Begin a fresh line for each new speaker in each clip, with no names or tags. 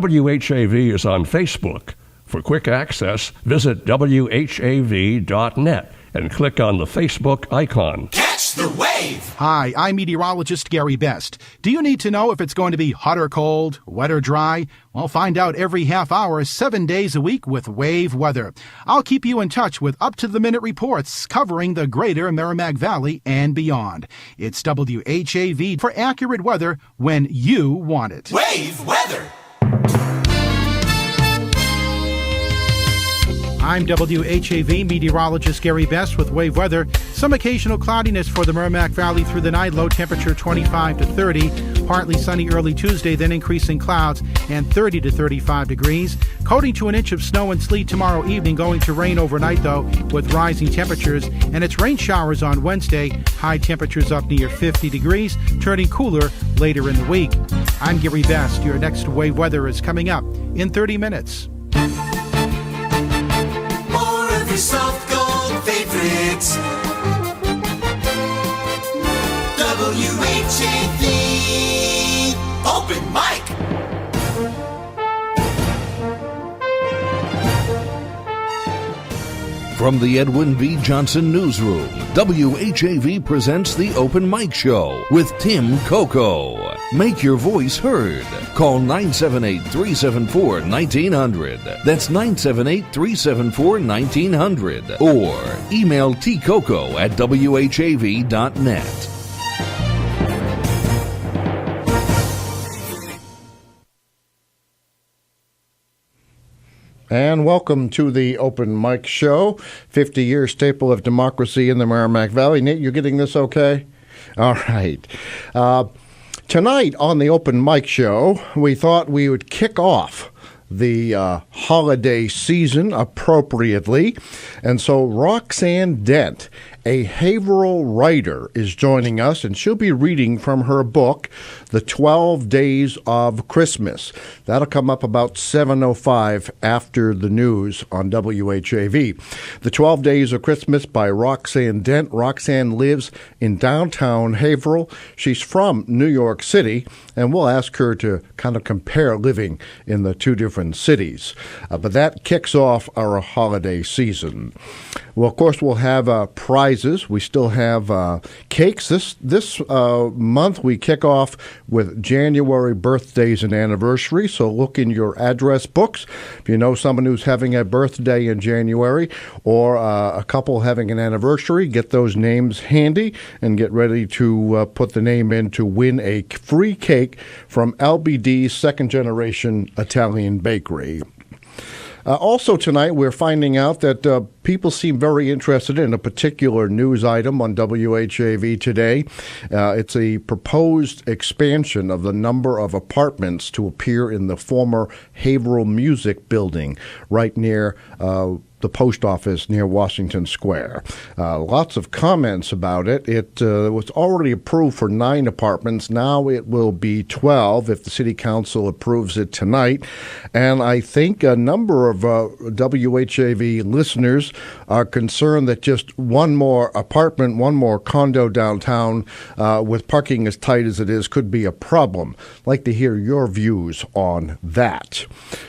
WHAV is on Facebook. For quick access, visit WHAV.net and click on the Facebook icon.
Catch the wave!
Hi, I'm meteorologist Gary Best. Do you need to know if it's going to be hot or cold, wet or dry? Well, find out every half hour, 7 days a week with WAVE weather. I'll keep you in touch with up-to-the-minute reports covering the greater Merrimack Valley and beyond. It's WHAV for accurate weather when you want it.
WAVE weather!
I'm WHAV meteorologist Gary Best with WAVE weather. Some occasional cloudiness for the Merrimack Valley through the night. Low temperature 25 to 30. Partly sunny early Tuesday, then increasing clouds and 30 to 35 degrees. Coating to an inch of snow and sleet tomorrow evening. Going to rain overnight, though, with rising temperatures. And it's rain showers on Wednesday. High temperatures up near 50 degrees, turning cooler later in the week. I'm Gary Best. Your next WAVE weather is coming up in 30 minutes.
Your soft gold favorites. WHAV Open Mic.
From the Edwin V. Johnson Newsroom, WHAV presents the Open Mic Show with Tim Coco. Make your voice heard. Call 978-374-1900. That's 978-374-1900. Or email tcoco@whav.net.
And welcome to the Open Mic Show, 50-year staple of democracy in the Merrimack Valley. Nate, you getting this okay? All right. Tonight on the Open Mic Show, we thought we would kick off the holiday season appropriately. And so Roxanne Dent, a Haverhill writer, is joining us, and she'll be reading from her book, The 12 Days of Christmas. That'll come up about 7:05 after the news on WHAV. The 12 Days of Christmas by Roxanne Dent. Roxanne lives in downtown Haverhill. She's from New York City, and we'll ask her to kind of compare living in the two different cities. But that kicks off our holiday season. Well, of course, we'll have prizes. We still have cakes. This month we kick off with January birthdays and anniversaries. So look in your address books. If you know someone who's having a birthday in January or a couple having an anniversary, get those names handy and get ready to put the name in to win a free cake from LBD's Second Generation Italian Bakery. Also tonight, we're finding out that people seem very interested in a particular news item on WHAV today. It's a proposed expansion of the number of apartments to appear in the former Haverhill Music Building right near the post office near Washington Square. Lots of comments about it. It was already approved for 9 apartments. Now it will be 12 if the City Council approves it tonight. And I think a number of WHAV listeners are concerned that just one more apartment, one more condo downtown with parking as tight as it is could be a problem. I'd like to hear your views on that.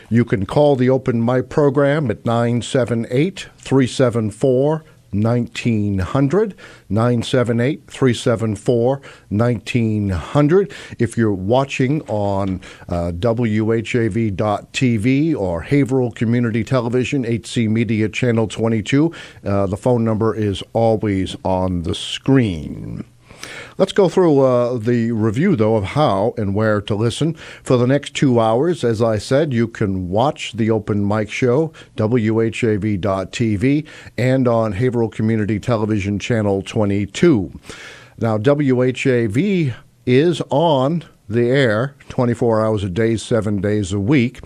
You can call the Open Mic program at 978-374-1900, 978-374-1900. If you're watching on WHAV.TV or Haverhill Community Television, HC Media Channel 22, the phone number is always on the screen. Let's go through the review, though, of how and where to listen. For the next 2 hours, as I said, you can watch the Open Mic Show, WHAV.TV, and on Haverhill Community Television Channel 22. Now, WHAV is on the air 24 hours a day, 7 days a week.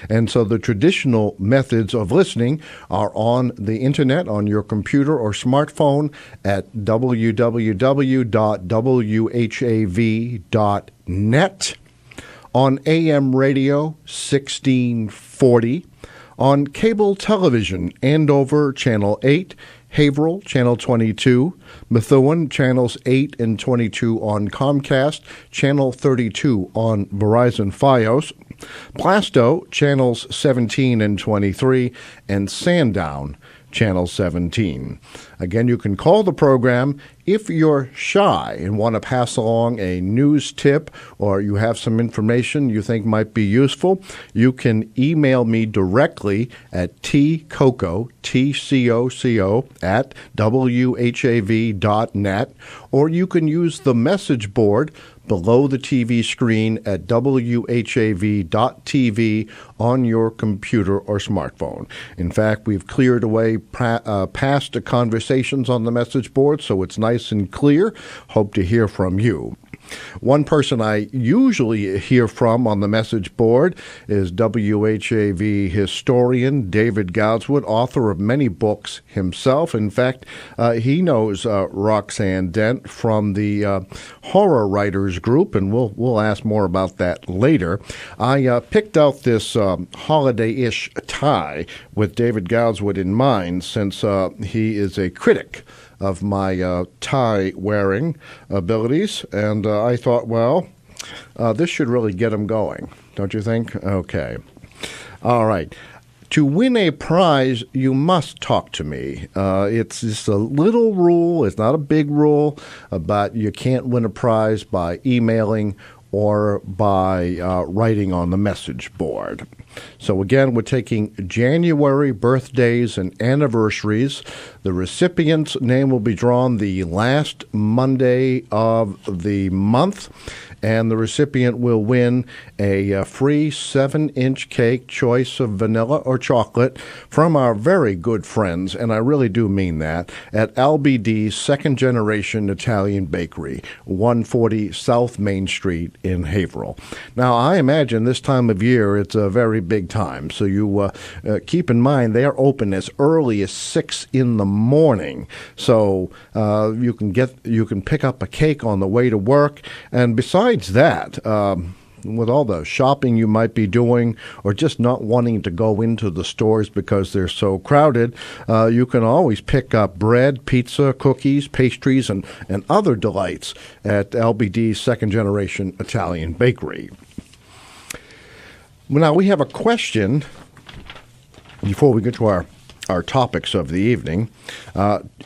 And so the traditional methods of listening are on the internet, on your computer or smartphone at www.whav.net, on AM radio 1640, on cable television, Andover Channel 8, Haverhill, Channel 22, Methuen, Channels 8 and 22 on Comcast, Channel 32 on Verizon Fios, Plasto, channels 17 and 23, and Sandown, channel 17. Again, you can call the program if you're shy and want to pass along a news tip or you have some information you think might be useful. You can email me directly at tcoco, T-C-O-C-O, at WHAV.net, or you can use the message board below the TV screen at WHAV.tv on your computer or smartphone. In fact, we've cleared away past conversations on the message board, so it's nice and clear. Hope to hear from you. One person I usually hear from on the message board is WHAV historian David Goudswood, author of many books himself. In fact, he knows Roxanne Dent from the Horror Writers Group, and we'll ask more about that later. I picked out this holiday-ish tie with David Goudswood in mind, since he is a critic of my tie-wearing abilities, and I thought, well, this should really get him going, don't you think? Okay. All right. To win a prize, you must talk to me. It's just a little rule. It's not a big rule, but you can't win a prize by emailing or by writing on the message board. So again, we're taking January birthdays and anniversaries. The recipient's name will be drawn the last Monday of the month, and the recipient will win a free 7-inch cake, choice of vanilla or chocolate, from our very good friends, and I really do mean that, at LBD's Second Generation Italian Bakery, 140 South Main Street in Haverhill. Now, I imagine this time of year it's a very big time, so you keep in mind they are open as early as 6 in the morning, so you can pick up a cake on the way to work. And besides that, with all the shopping you might be doing, or just not wanting to go into the stores because they're so crowded, you can always pick up bread, pizza, cookies, pastries, and other delights at LBD's Second Generation Italian Bakery. Now, we have a question before we get to our topics of the evening.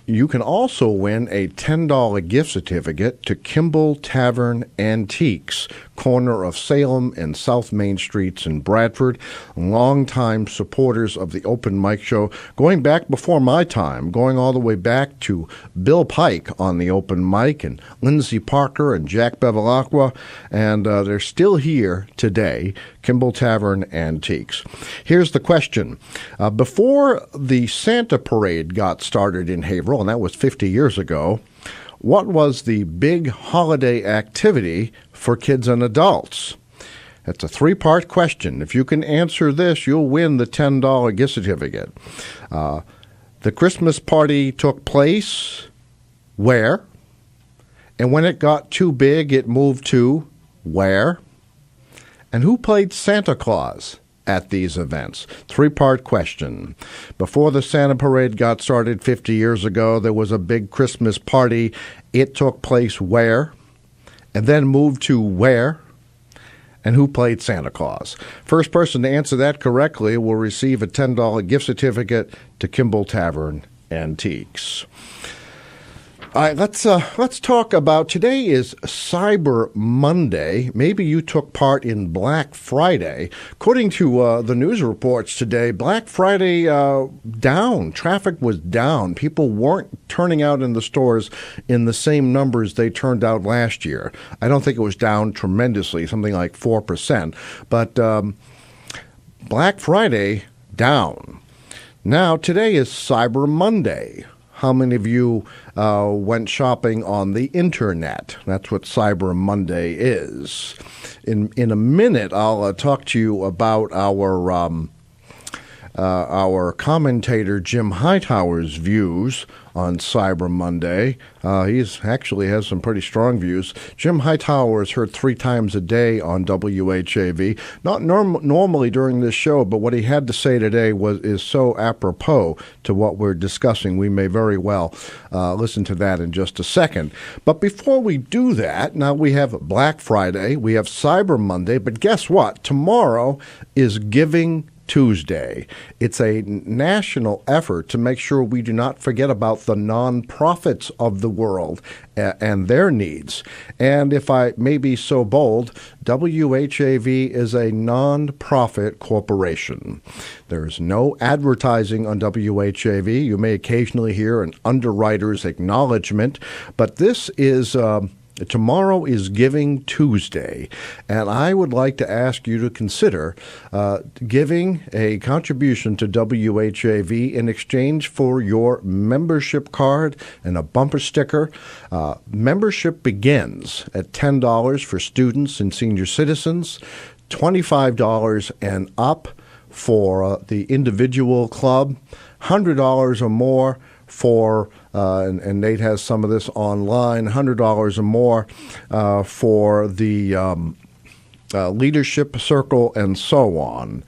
You can also win a $10 gift certificate to Kimball Tavern Antiques, corner of Salem and South Main Streets in Bradford. Longtime supporters of the Open Mic Show, going back before my time, going all the way back to Bill Pike on the Open Mic, and Lindsay Parker and Jack Bevilacqua, and they're still here today, Kimball Tavern Antiques. Here's the question. Before the Santa Parade got started in Haverhill, and that was 50 years ago, what was the big holiday activity for kids and adults? That's a 3-part question. If you can answer this, you'll win the $10 gift certificate. The Christmas party took place where? And when it got too big, it moved to where? And who played Santa Claus at these events? 3-part question. Before the Santa Parade got started 50 years ago, there was a big Christmas party. It took place where? And then moved to where? And who played Santa Claus? First person to answer that correctly will receive a $10 gift certificate to Kimball Tavern Antiques. All right, let's talk about, today is Cyber Monday. Maybe you took part in Black Friday. According to the news reports today, Black Friday down. Traffic was down. People weren't turning out in the stores in the same numbers they turned out last year. I don't think it was down tremendously, something like 4%. But Black Friday down. Now, today is Cyber Monday. How many of you went shopping on the internet? That's what Cyber Monday is. In a minute, I'll talk to you about our our commentator Jim Hightower's views on Cyber Monday. He's actually has some pretty strong views. Jim Hightower is heard 3 times a day on WHAV. Not normally during this show, but what he had to say today is so apropos to what we're discussing. We may very well listen to that in just a second. But before we do that, now we have Black Friday, we have Cyber Monday, but guess what? Tomorrow is Giving Tuesday. It's a national effort to make sure we do not forget about the nonprofits of the world and their needs. And if I may be so bold, WHAV is a nonprofit corporation. There's no advertising on WHAV. You may occasionally hear an underwriter's acknowledgement, but this is tomorrow is Giving Tuesday, and I would like to ask you to consider giving a contribution to WHAV in exchange for your membership card and a bumper sticker. Membership begins at $10 for students and senior citizens, $25 and up for the individual club, $100 or more for and Nate has some of this online, $100 or more for the leadership circle and so on.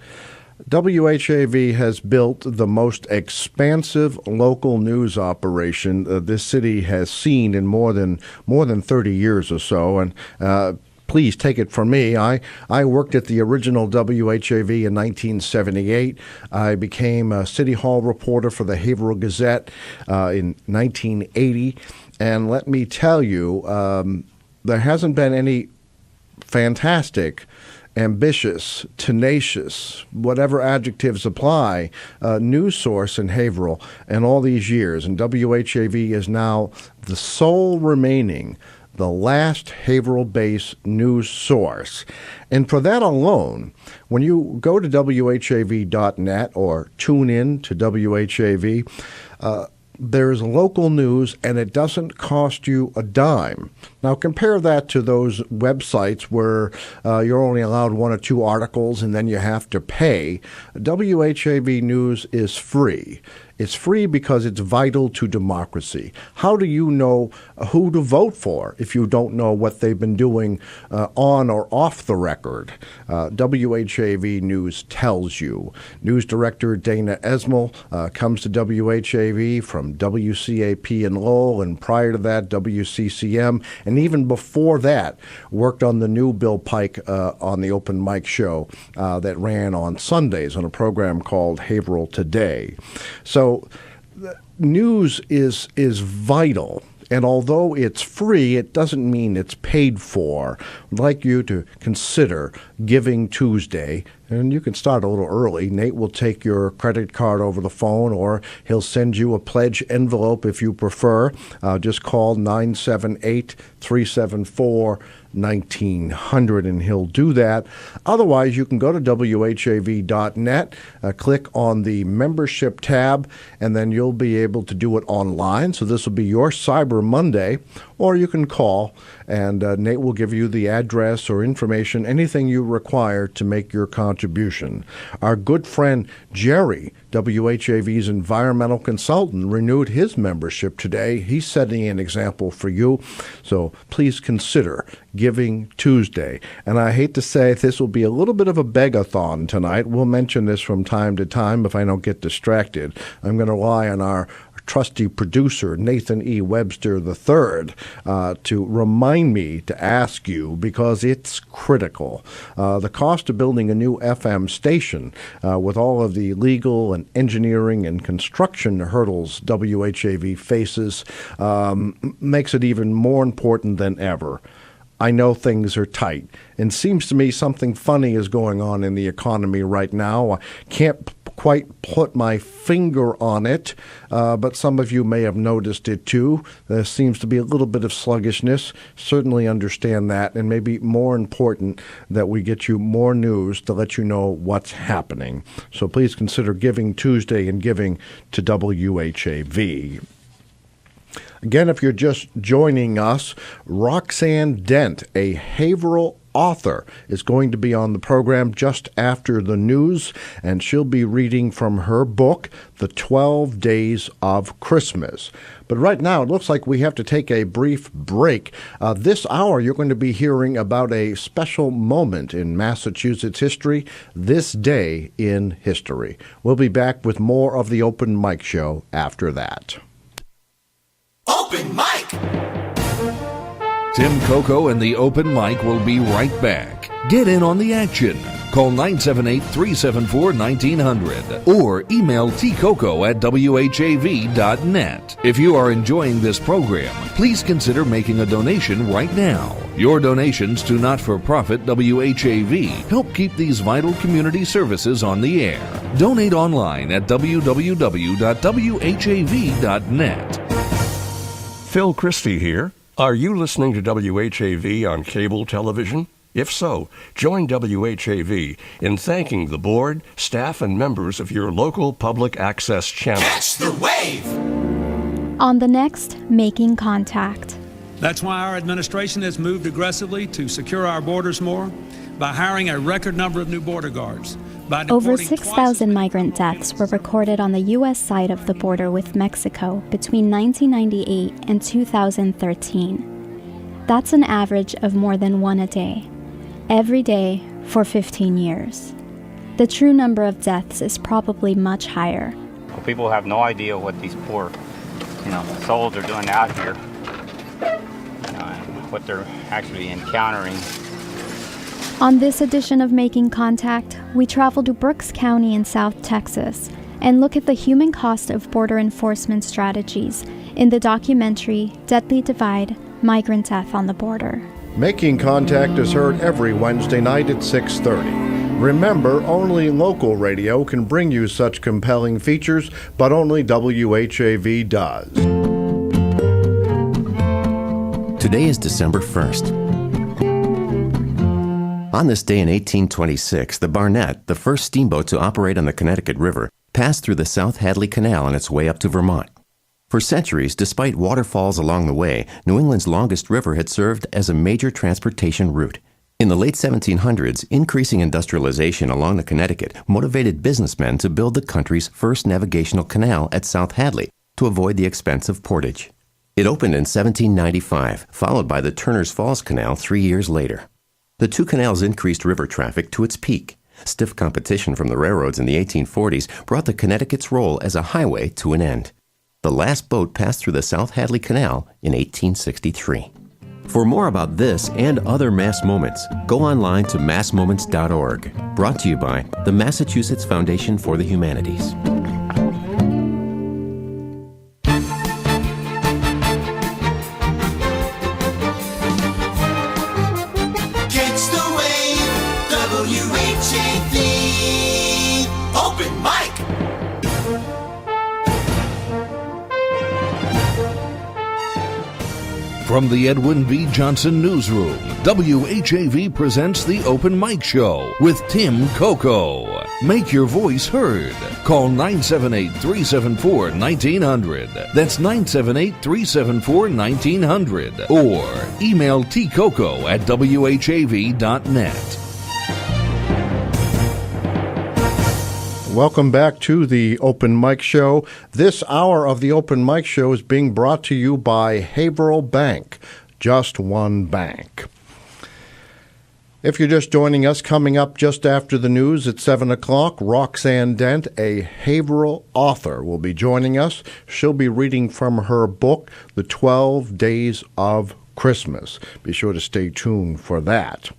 WHAV has built the most expansive local news operation this city has seen in more than 30 years or so, and please take it from me. I worked at the original WHAV in 1978. I became a City Hall reporter for the Haverhill Gazette in 1980. And let me tell you, there hasn't been any fantastic, ambitious, tenacious, whatever adjectives apply, news source in Haverhill in all these years. And WHAV is now the sole remaining, the last Haverhill-based news source. And for that alone, when you go to WHAV.net or tune in to WHAV, there's local news, and it doesn't cost you a dime. Now, compare that to those websites where you're only allowed 1 or 2 articles, and then you have to pay. WHAV News is free. It's free because it's vital to democracy. How do you know who to vote for if you don't know what they've been doing on or off the record? WHAV News tells you. News Director Dana Esmel comes to WHAV from WCAP in Lowell, and prior to that, WCCM, and even before that, worked on the new Bill Pike on the Open Mic Show that ran on Sundays on a program called Haverhill Today. So news is vital, and although it's free, it doesn't mean it's paid for. I'd like you to consider Giving Tuesday, and you can start a little early. Nate will take your credit card over the phone, or he'll send you a pledge envelope if you prefer. Just call 978-374-1900, and he'll do that. Otherwise, you can go to WHAV.net, click on the membership tab, and then you'll be able to do it online. So this will be your Cyber Monday, or you can call, and Nate will give you the address or information, anything you require to make your contribution. Our good friend Jerry, WHAV's environmental consultant, renewed his membership today. He's setting an example for you. So please consider Giving Tuesday. And I hate to say this will be a little bit of a begathon tonight. We'll mention this from time to time if I don't get distracted. I'm going to rely on our trusty producer, Nathan E. Webster III, to remind me to ask you, because it's critical. The cost of building a new FM station with all of the legal and engineering and construction hurdles WHAV faces makes it even more important than ever. I know things are tight, and seems to me something funny is going on in the economy right now. I can't quite put my finger on it, but some of you may have noticed it too. There seems to be a little bit of sluggishness. Certainly understand that, and maybe more important that we get you more news to let you know what's happening. So please consider Giving Tuesday and giving to WHAV. Again, if you're just joining us, Roxanne Dent, a Haverhill author, is going to be on the program just after the news, and she'll be reading from her book, The 12 Days of Christmas. But right now, it looks like we have to take a brief break. This hour, you're going to be hearing about a special moment in Massachusetts history, this day in history. We'll be back with more of the Open Mic Show after that.
Open mic!
Tim Coco and the Open Mic will be right back. Get in on the action. Call 978-374-1900 or email tcoco@whav.net. If you are enjoying this program, please consider making a donation right now. Your donations to not-for-profit WHAV help keep these vital community services on the air. Donate online at www.whav.net.
Phil Christie here. Are you listening to WHAV on cable television? If so, join WHAV in thanking the board, staff, and members of your local public access channel.
Catch the wave!
On the next Making Contact.
That's why our administration has moved aggressively to secure our borders more by hiring a record number of new border guards.
Over 6,000 migrant deaths were recorded on the U.S. side of the border with Mexico between 1998 and 2013. That's an average of more than one a day, every day for 15 years. The true number of deaths is probably much higher.
Well, people have no idea what these poor, souls are doing out here, and what they're actually encountering.
On this edition of Making Contact, we travel to Brooks County in South Texas and look at the human cost of border enforcement strategies in the documentary Deadly Divide: Migrant Death on the Border.
Making Contact is heard every Wednesday night at 6:30. Remember, only local radio can bring you such compelling features, but only WHAV does.
Today is December 1st. On this day in 1826, the Barnett, the first steamboat to operate on the Connecticut River, passed through the South Hadley Canal on its way up to Vermont. For centuries, despite waterfalls along the way, New England's longest river had served as a major transportation route. In the late 1700s, increasing industrialization along the Connecticut motivated businessmen to build the country's first navigational canal at South Hadley to avoid the expense of portage. It opened in 1795, followed by the Turner's Falls Canal 3 years later. The two canals increased river traffic to its peak. Stiff competition from the railroads in the 1840s brought the Connecticut's role as a highway to an end. The last boat passed through the South Hadley Canal in 1863. For more about this and other Mass Moments, go online to massmoments.org. Brought to you by the Massachusetts Foundation for the Humanities.
Catch the wave! WHAV! Open mic!
From the Edwin V. Johnson Newsroom, WHAV presents the Open Mic Show with Tim Coco. Make your voice heard. Call 978-374-1900. That's 978-374-1900. Or email tcoco@whav.net.
Welcome back to the Open Mic Show. This hour of the Open Mic Show is being brought to you by Haverhill Bank, just one bank. If you're just joining us, coming up just after the news at 7 o'clock, Roxanne Dent, a Haverhill author, will be joining us. She'll be reading from her book, The 12 Days of Christmas. Be sure to stay tuned for that.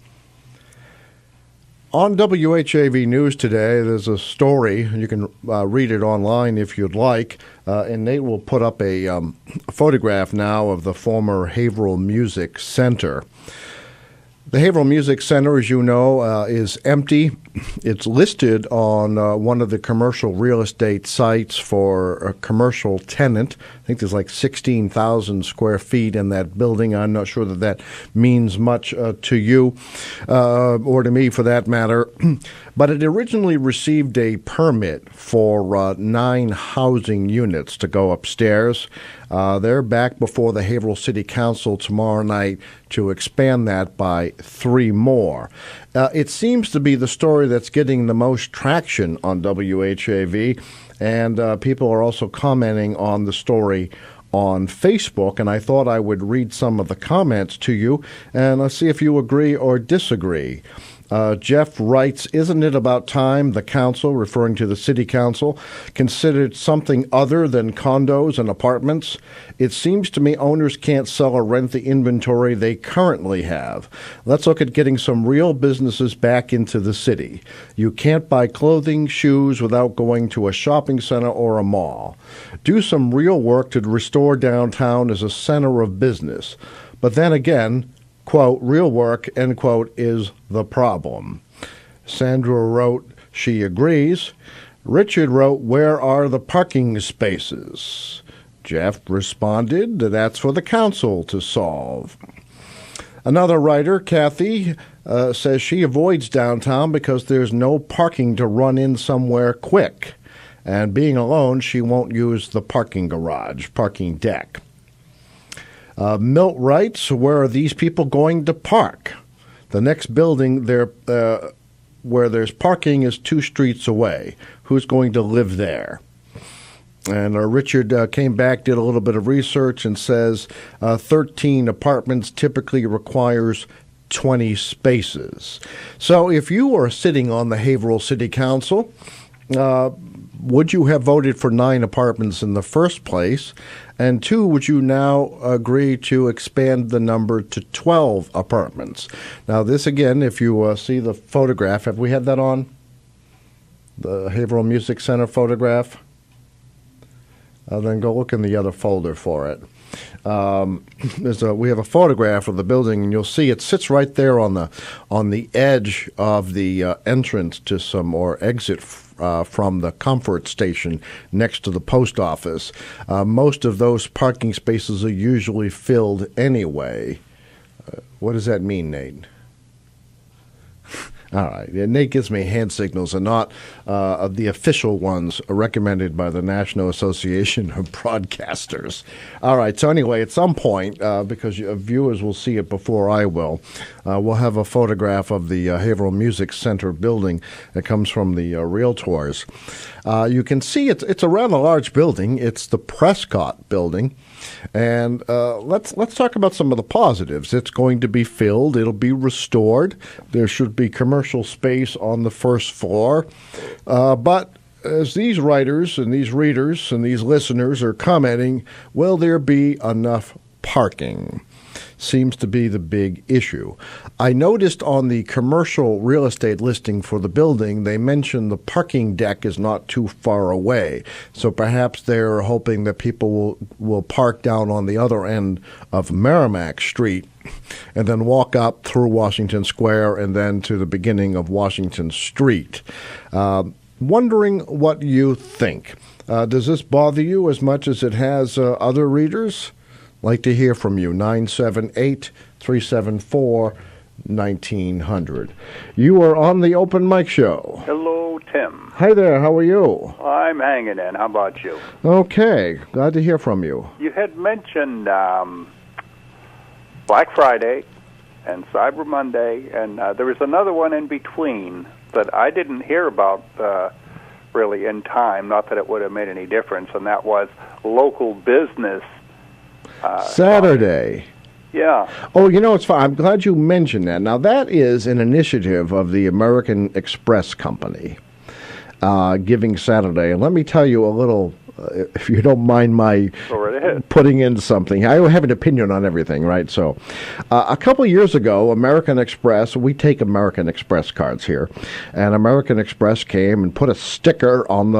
On WHAV News today, there's a story. You can read it online if you'd like. And Nate will put up a photograph now of the former Haverhill Music Center. The Haverhill Music Center, as you know, is empty. It's listed on one of the commercial real estate sites for a commercial tenant. I think there's like 16,000 square feet in that building. I'm not sure that means much to you or to me for that matter. But it originally received a permit for 9 housing units to go upstairs. They're back before the Haverhill City Council tomorrow night to expand that by 3 more. It seems to be the story that's getting the most traction on WHAV, and people are also commenting on the story on Facebook, and I thought I would read some of the comments to you, and let's see if you agree or disagree. Jeff writes, "Isn't it about time the council," referring to the city council, "considered something other than condos and apartments? It seems to me owners can't sell or rent the inventory they currently have. Let's look at getting some real businesses back into the city. You can't buy clothing, shoes without going to a shopping center or a mall. Do some real work to restore downtown as a center of business. But then again, quote, real work, end quote, is the problem." Sandra wrote she agrees. Richard wrote, "Where are the parking spaces?" Jeff responded that that's for the council to solve. Another writer, Kathy, says she avoids downtown because there's no parking to run in somewhere quick. And being alone, she won't use the parking garage, parking deck. Milt writes, "Where are these people going to park? The next building where there's parking is 2 streets away. Who's going to live there?" And Richard came back, did a little bit of research, and says 13 apartments typically requires 20 spaces. So if you were sitting on the Haverhill City Council, would you have voted for 9 apartments in the first place? And 2, would you now agree to expand the number to 12 apartments? Now, this again, if you see the photograph, have we had that on? The Haverhill Music Center photograph? Then go look in the other folder for it. We have a photograph of the building, and you'll see it sits right there on the edge of the entrance to some, or exit from the comfort station next to the post office. Most of those parking spaces are usually filled anyway. What does that mean, Nate? All right. Nate gives me hand signals, and not the official ones recommended by the National Association of Broadcasters. All right. So anyway, at some point, because viewers will see it before I will, we'll have a photograph of the Haverhill Music Center building that comes from the Realtors. You can see it's a rather large building. It's the Prescott building. And let's talk about some of the positives. It's going to be filled. It'll be restored. There should be commercial space on the first floor. But as these writers and these readers and these listeners are commenting, will there be enough parking? Seems to be the big issue. I noticed on the commercial real estate listing for the building, they mentioned the parking deck is not too far away. So perhaps they're hoping that people will park down on the other end of Merrimack Street and then walk up through Washington Square and then to the beginning of Washington Street. Wondering what you think. Does this bother you as much as it has other readers? Like to hear from you, 978-374-1900. You are on the Open Mic Show.
Hello, Tim.
Hi there, how are you?
I'm hanging in. How about you?
Okay, glad to hear from you.
You had mentioned Black Friday and Cyber Monday, and there was another one in between that I didn't hear about really in time, not that it would have made any difference, and that was local business
Saturday.
Yeah.
Oh, it's fine. I'm glad you mentioned that. Now, that is an initiative of the American Express Company, Giving Saturday. And let me tell you a little, if you don't mind my putting in something. I have an opinion on everything, right? So a couple of years ago, American Express, we take American Express cards here, and American Express came and put a sticker on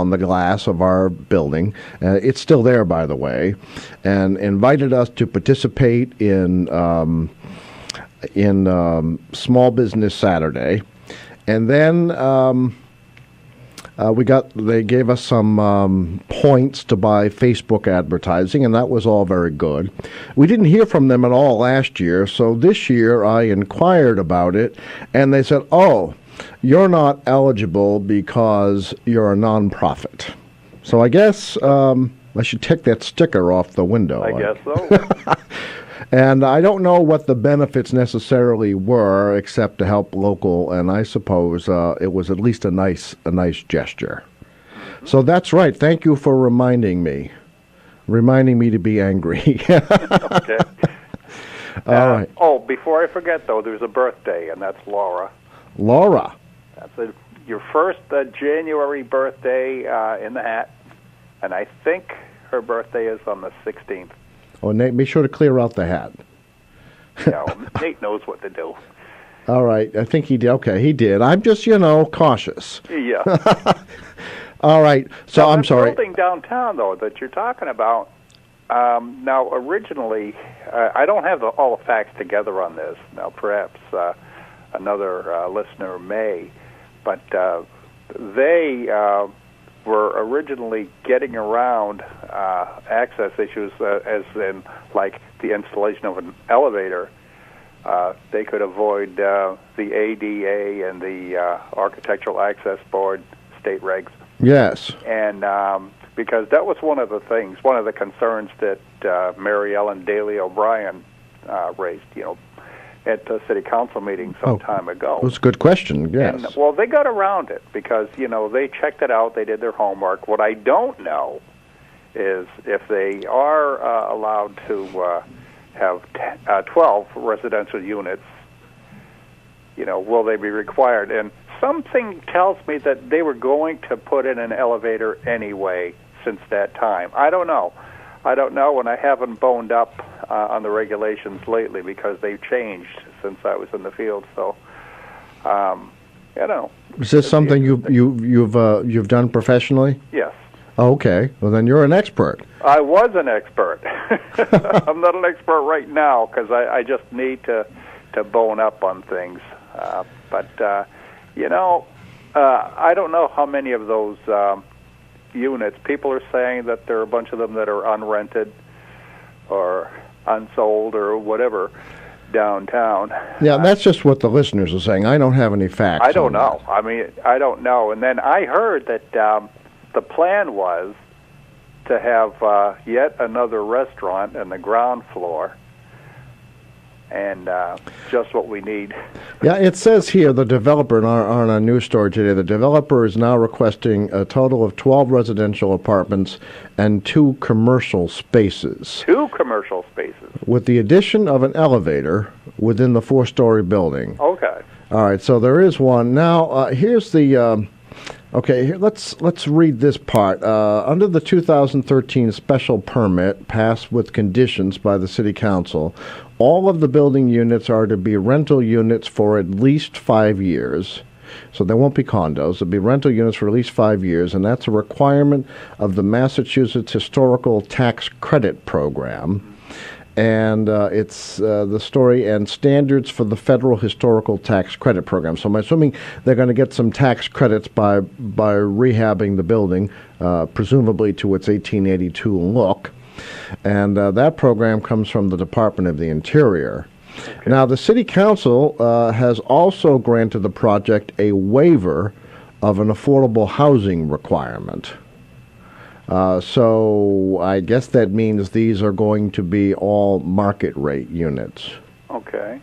the glass of our building. It's still there, by the way, and invited us to participate in Small Business Saturday. And then they gave us some points to buy Facebook advertising, and that was all very good. We didn't hear from them at all last year, so this year I inquired about it, and they said, "Oh, you're not eligible because you're a nonprofit." So I guess I should take that sticker off the window.
I guess so.
And I don't know what the benefits necessarily were, except to help local, and I suppose it was at least a nice gesture. Mm-hmm. So that's right. Thank you for reminding me to be angry.
Okay.
All right.
Oh, before I forget, though, there's a birthday, and that's Laura.
Laura.
That's your first January birthday in the hat, and I think her birthday is on the 16th.
Oh, Nate, be sure to clear out the hat.
Nate knows what to do.
All right. I think he did. Okay, he did. I'm just, cautious.
Yeah.
All right. So
now,
I'm sorry.
The building downtown, though, that you're talking about, now, originally, I don't have all the facts together on this. Now, perhaps another listener may, but they were originally getting around access issues, as in, like, the installation of an elevator. They could avoid the ADA and the Architectural Access Board state regs.
Yes.
And because that was one of the concerns that Mary Ellen Daly O'Brien raised, at the city council meeting some time ago.
That's a good question, yes.
And, well, they got around it because, they checked it out, they did their homework. What I don't know is if they are allowed to have 12 residential units, will they be required? And something tells me that they were going to put in an elevator anyway since that time. I don't know, and I haven't boned up on the regulations lately because they've changed since I was in the field. So,
Is this something you've done professionally?
Yes.
Oh, okay. Well, then you're an expert.
I was an expert. I'm not an expert right now because I just need to bone up on things. But I don't know how many of those units. People are saying that there are a bunch of them that are unrented or unsold or whatever downtown.
Yeah, that's just what the listeners are saying. I don't have any facts.
I don't know. I mean, I don't know. And then I heard that the plan was to have yet another restaurant on the ground floor. And just what we need.
Yeah, it says here, the developer, on a news story today, the developer is now requesting a total of 12 residential apartments and 2 commercial spaces.
2 commercial spaces?
With the addition of an elevator within the 4-story building.
Okay.
All right, so there is one. Now, here's the... Okay, here, let's read this part. Under the 2013 special permit passed with conditions by the City Council, all of the building units are to be rental units for at least 5 years. So they won't be condos. They'll be rental units for at least 5 years, and that's a requirement of the Massachusetts Historical Tax Credit Program. And it's the story and standards for the Federal Historical Tax Credit Program. So I'm assuming they're going to get some tax credits by rehabbing the building, presumably to its 1882 look. And that program comes from the Department of the Interior. Okay. Now, the City Council has also granted the project a waiver of an affordable housing requirement. So I guess that means these are going to be all market rate units.
Okay.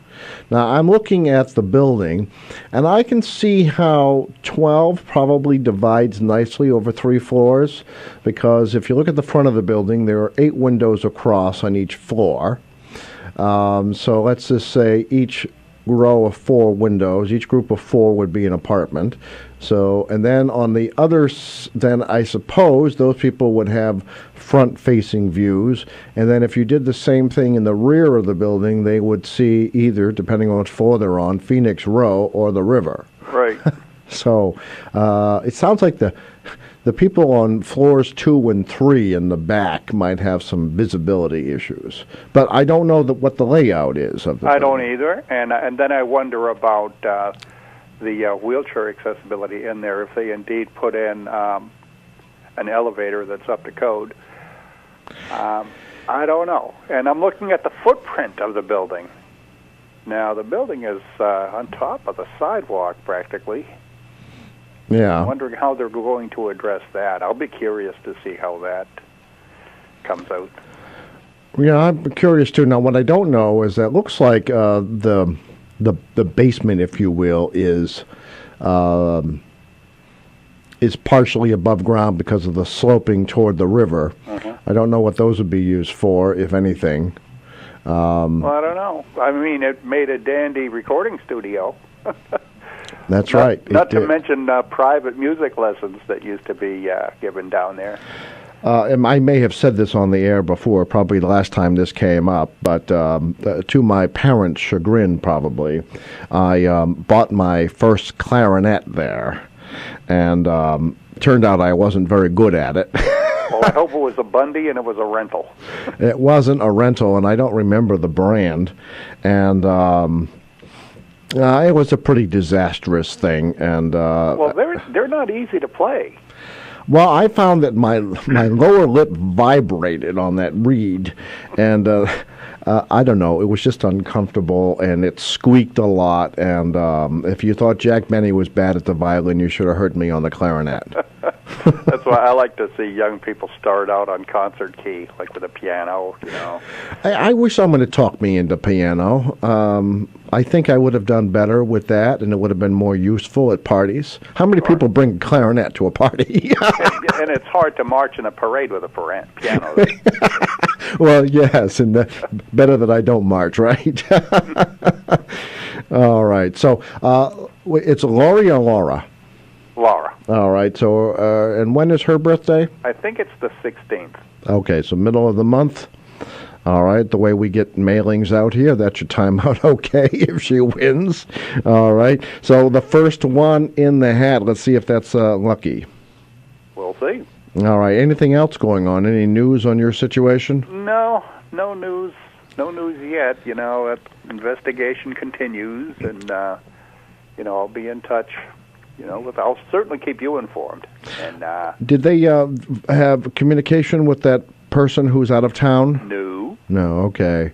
Now, I'm looking at the building, and I can see how 12 probably divides nicely over 3 floors, because if you look at the front of the building, there are 8 windows across on each floor. So let's just say each row of 4 windows, each group of 4 would be an apartment. So, and then on the others, then I suppose those people would have front-facing views. And then if you did the same thing in the rear of the building, they would see either, depending on which floor they're on, Phoenix Row or the river.
Right.
So it sounds like the people on floors 2 and 3 in the back might have some visibility issues. But I don't know what the layout is of the building.
I don't either. And then I wonder about the wheelchair accessibility in there, if they indeed put in an elevator that's up to code. I don't know. And I'm looking at the footprint of the building. Now, the building is on top of the sidewalk, practically.
Yeah.
I'm wondering how they're going to address that. I'll be curious to see how that comes out.
Yeah, I'm curious too. Now, what I don't know is that it looks like the basement, if you will, is partially above ground because of the sloping toward the river. I don't know what those would be used for, if anything.
Well, I don't know. I mean, it made a dandy recording studio.
That's right.
Not to mention private music lessons that used to be given down there.
And I may have said this on the air before, probably the last time this came up, but to my parents' chagrin, probably, I bought my first clarinet there, and turned out I wasn't very good at it.
Well, I hope it was a Bundy and it was a rental.
It wasn't a rental, and I don't remember the brand, and it was a pretty disastrous thing. And
well, they're not easy to play.
Well, I found that my lower lip vibrated on that reed, and I don't know, it was just uncomfortable, and it squeaked a lot, and if you thought Jack Benny was bad at the violin, you should have heard me on the clarinet.
That's why I like to see young people start out on concert key, like with a piano, you know.
I wish someone had talked me into piano. I think I would have done better with that, and it would have been more useful at parties. How many people bring a clarinet to a party?
And it's hard to march in a parade with a piano.
Well, yes, and better that I don't march, right? All right. So it's Lori or Laura?
Laura.
All right. So, and when is her birthday?
I think it's the 16th.
Okay, so middle of the month. All right, the way we get mailings out here, that should time out okay if she wins. All right, so the first one in the hat, let's see if that's lucky.
We'll see.
All right, anything else going on? Any news on your situation?
No news. No news yet. You know, investigation continues, and, you know, I'll be in touch. You know, I'll certainly keep you informed. And
did they have communication with that person who's out of town? No, okay.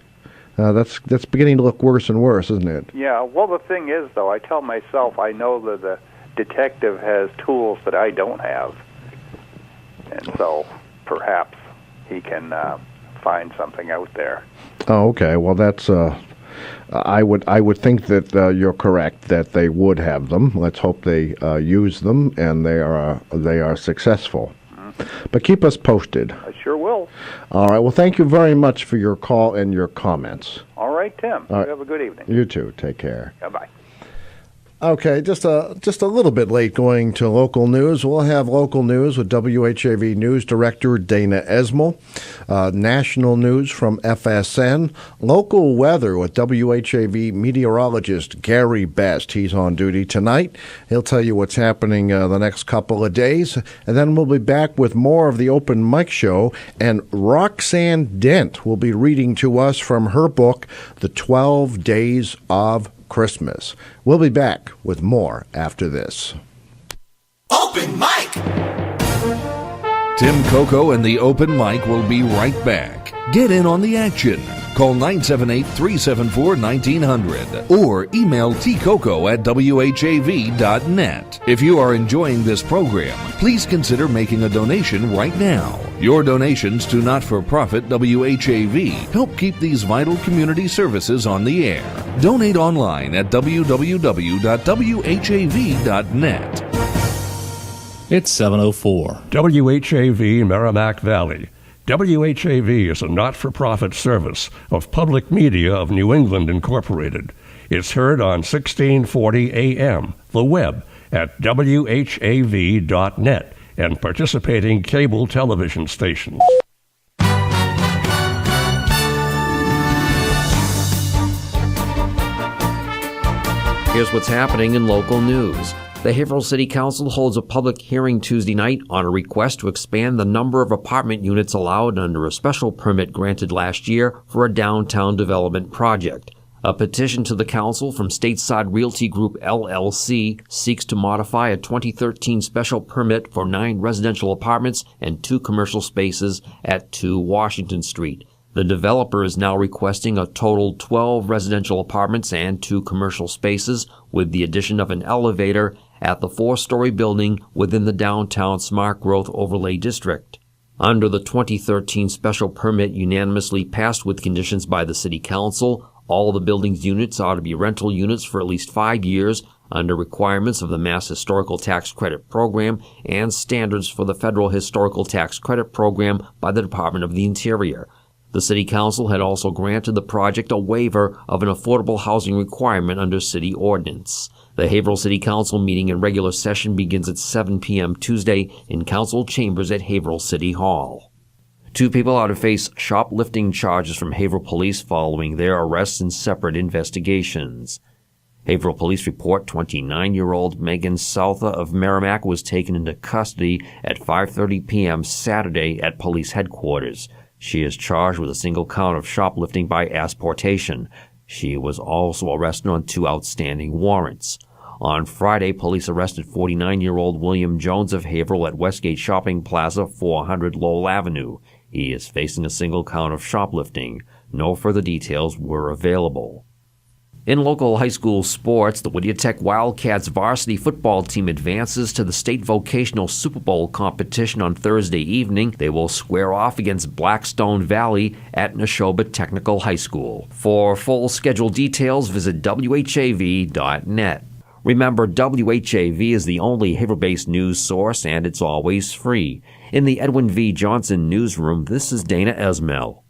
That's beginning to look worse and worse, isn't it?
Yeah, well, the thing is, though, I tell myself I know that the detective has tools that I don't have. And so perhaps he can find something out there. Oh,
okay. Well, that's... I would think that you're correct, that they would have them. Let's hope they use them and they are successful. But keep us posted.
I sure will.
All right. Well, thank you very much for your call and your comments.
All right, Tim. You have a good evening.
You too. Take care.
Bye-bye.
Okay, just a little bit late going to local news. We'll have local news with WHAV News Director Dana Esmel, national news from FSN, local weather with WHAV meteorologist Gary Best. He's on duty tonight. He'll tell you what's happening the next couple of days, and then we'll be back with more of the Open Mic Show, and Roxanne Dent will be reading to us from her book, The 12 Days of Christmas. We'll be back with more after this.
Open Mic!
Tim Coco and the Open Mic will be right back. Get in on the action. Call 978-374-1900 or email tcoco@whav.net. If you are enjoying this program, please consider making a donation right now. Your donations to not-for-profit WHAV help keep these vital community services on the air. Donate online at www.whav.net.
It's 7:04.
WHAV Merrimack Valley. WHAV is a not-for-profit service of Public Media of New England, Incorporated. It's heard on 1640 AM, the web, at whav.net, and participating cable television stations.
Here's what's happening in local news. The Haverhill City Council holds a public hearing Tuesday night on a request to expand the number of apartment units allowed under a special permit granted last year for a downtown development project. A petition to the council from Stateside Realty Group LLC seeks to modify a 2013 special permit for 9 residential apartments and 2 commercial spaces at 2 Washington Street. The developer is now requesting a total 12 residential apartments and 2 commercial spaces with the addition of an elevator at the 4-story building within the downtown Smart Growth Overlay District. Under the 2013 special permit unanimously passed with conditions by the City Council, all the building's units are to be rental units for at least 5 years under requirements of the Mass Historical Tax Credit Program and standards for the Federal Historical Tax Credit Program by the Department of the Interior. The City Council had also granted the project a waiver of an affordable housing requirement under city ordinance. The Haverhill City Council meeting in regular session begins at 7 p.m. Tuesday in Council Chambers at Haverhill City Hall. 2 people are to face shoplifting charges from Haverhill Police following their arrests in separate investigations. Haverhill Police report 29-year-old Megan Souther of Merrimack was taken into custody at 5:30 p.m. Saturday at police headquarters. She is charged with a single count of shoplifting by asportation. She was also arrested on 2 outstanding warrants. On Friday, police arrested 49-year-old William Jones of Haverhill at Westgate Shopping Plaza, 400 Lowell Avenue. He is facing a single count of shoplifting. No further details were available. In local high school sports, the Whittier Tech Wildcats varsity football team advances to the state vocational Super Bowl competition on Thursday evening. They will square off against Blackstone Valley at Neshoba Technical High School. For full schedule details, visit WHAV.net. Remember, WHAV is the only Haverhill-based news source, and it's always free. In the Edwin V. Johnson newsroom, this is Dana Esmel.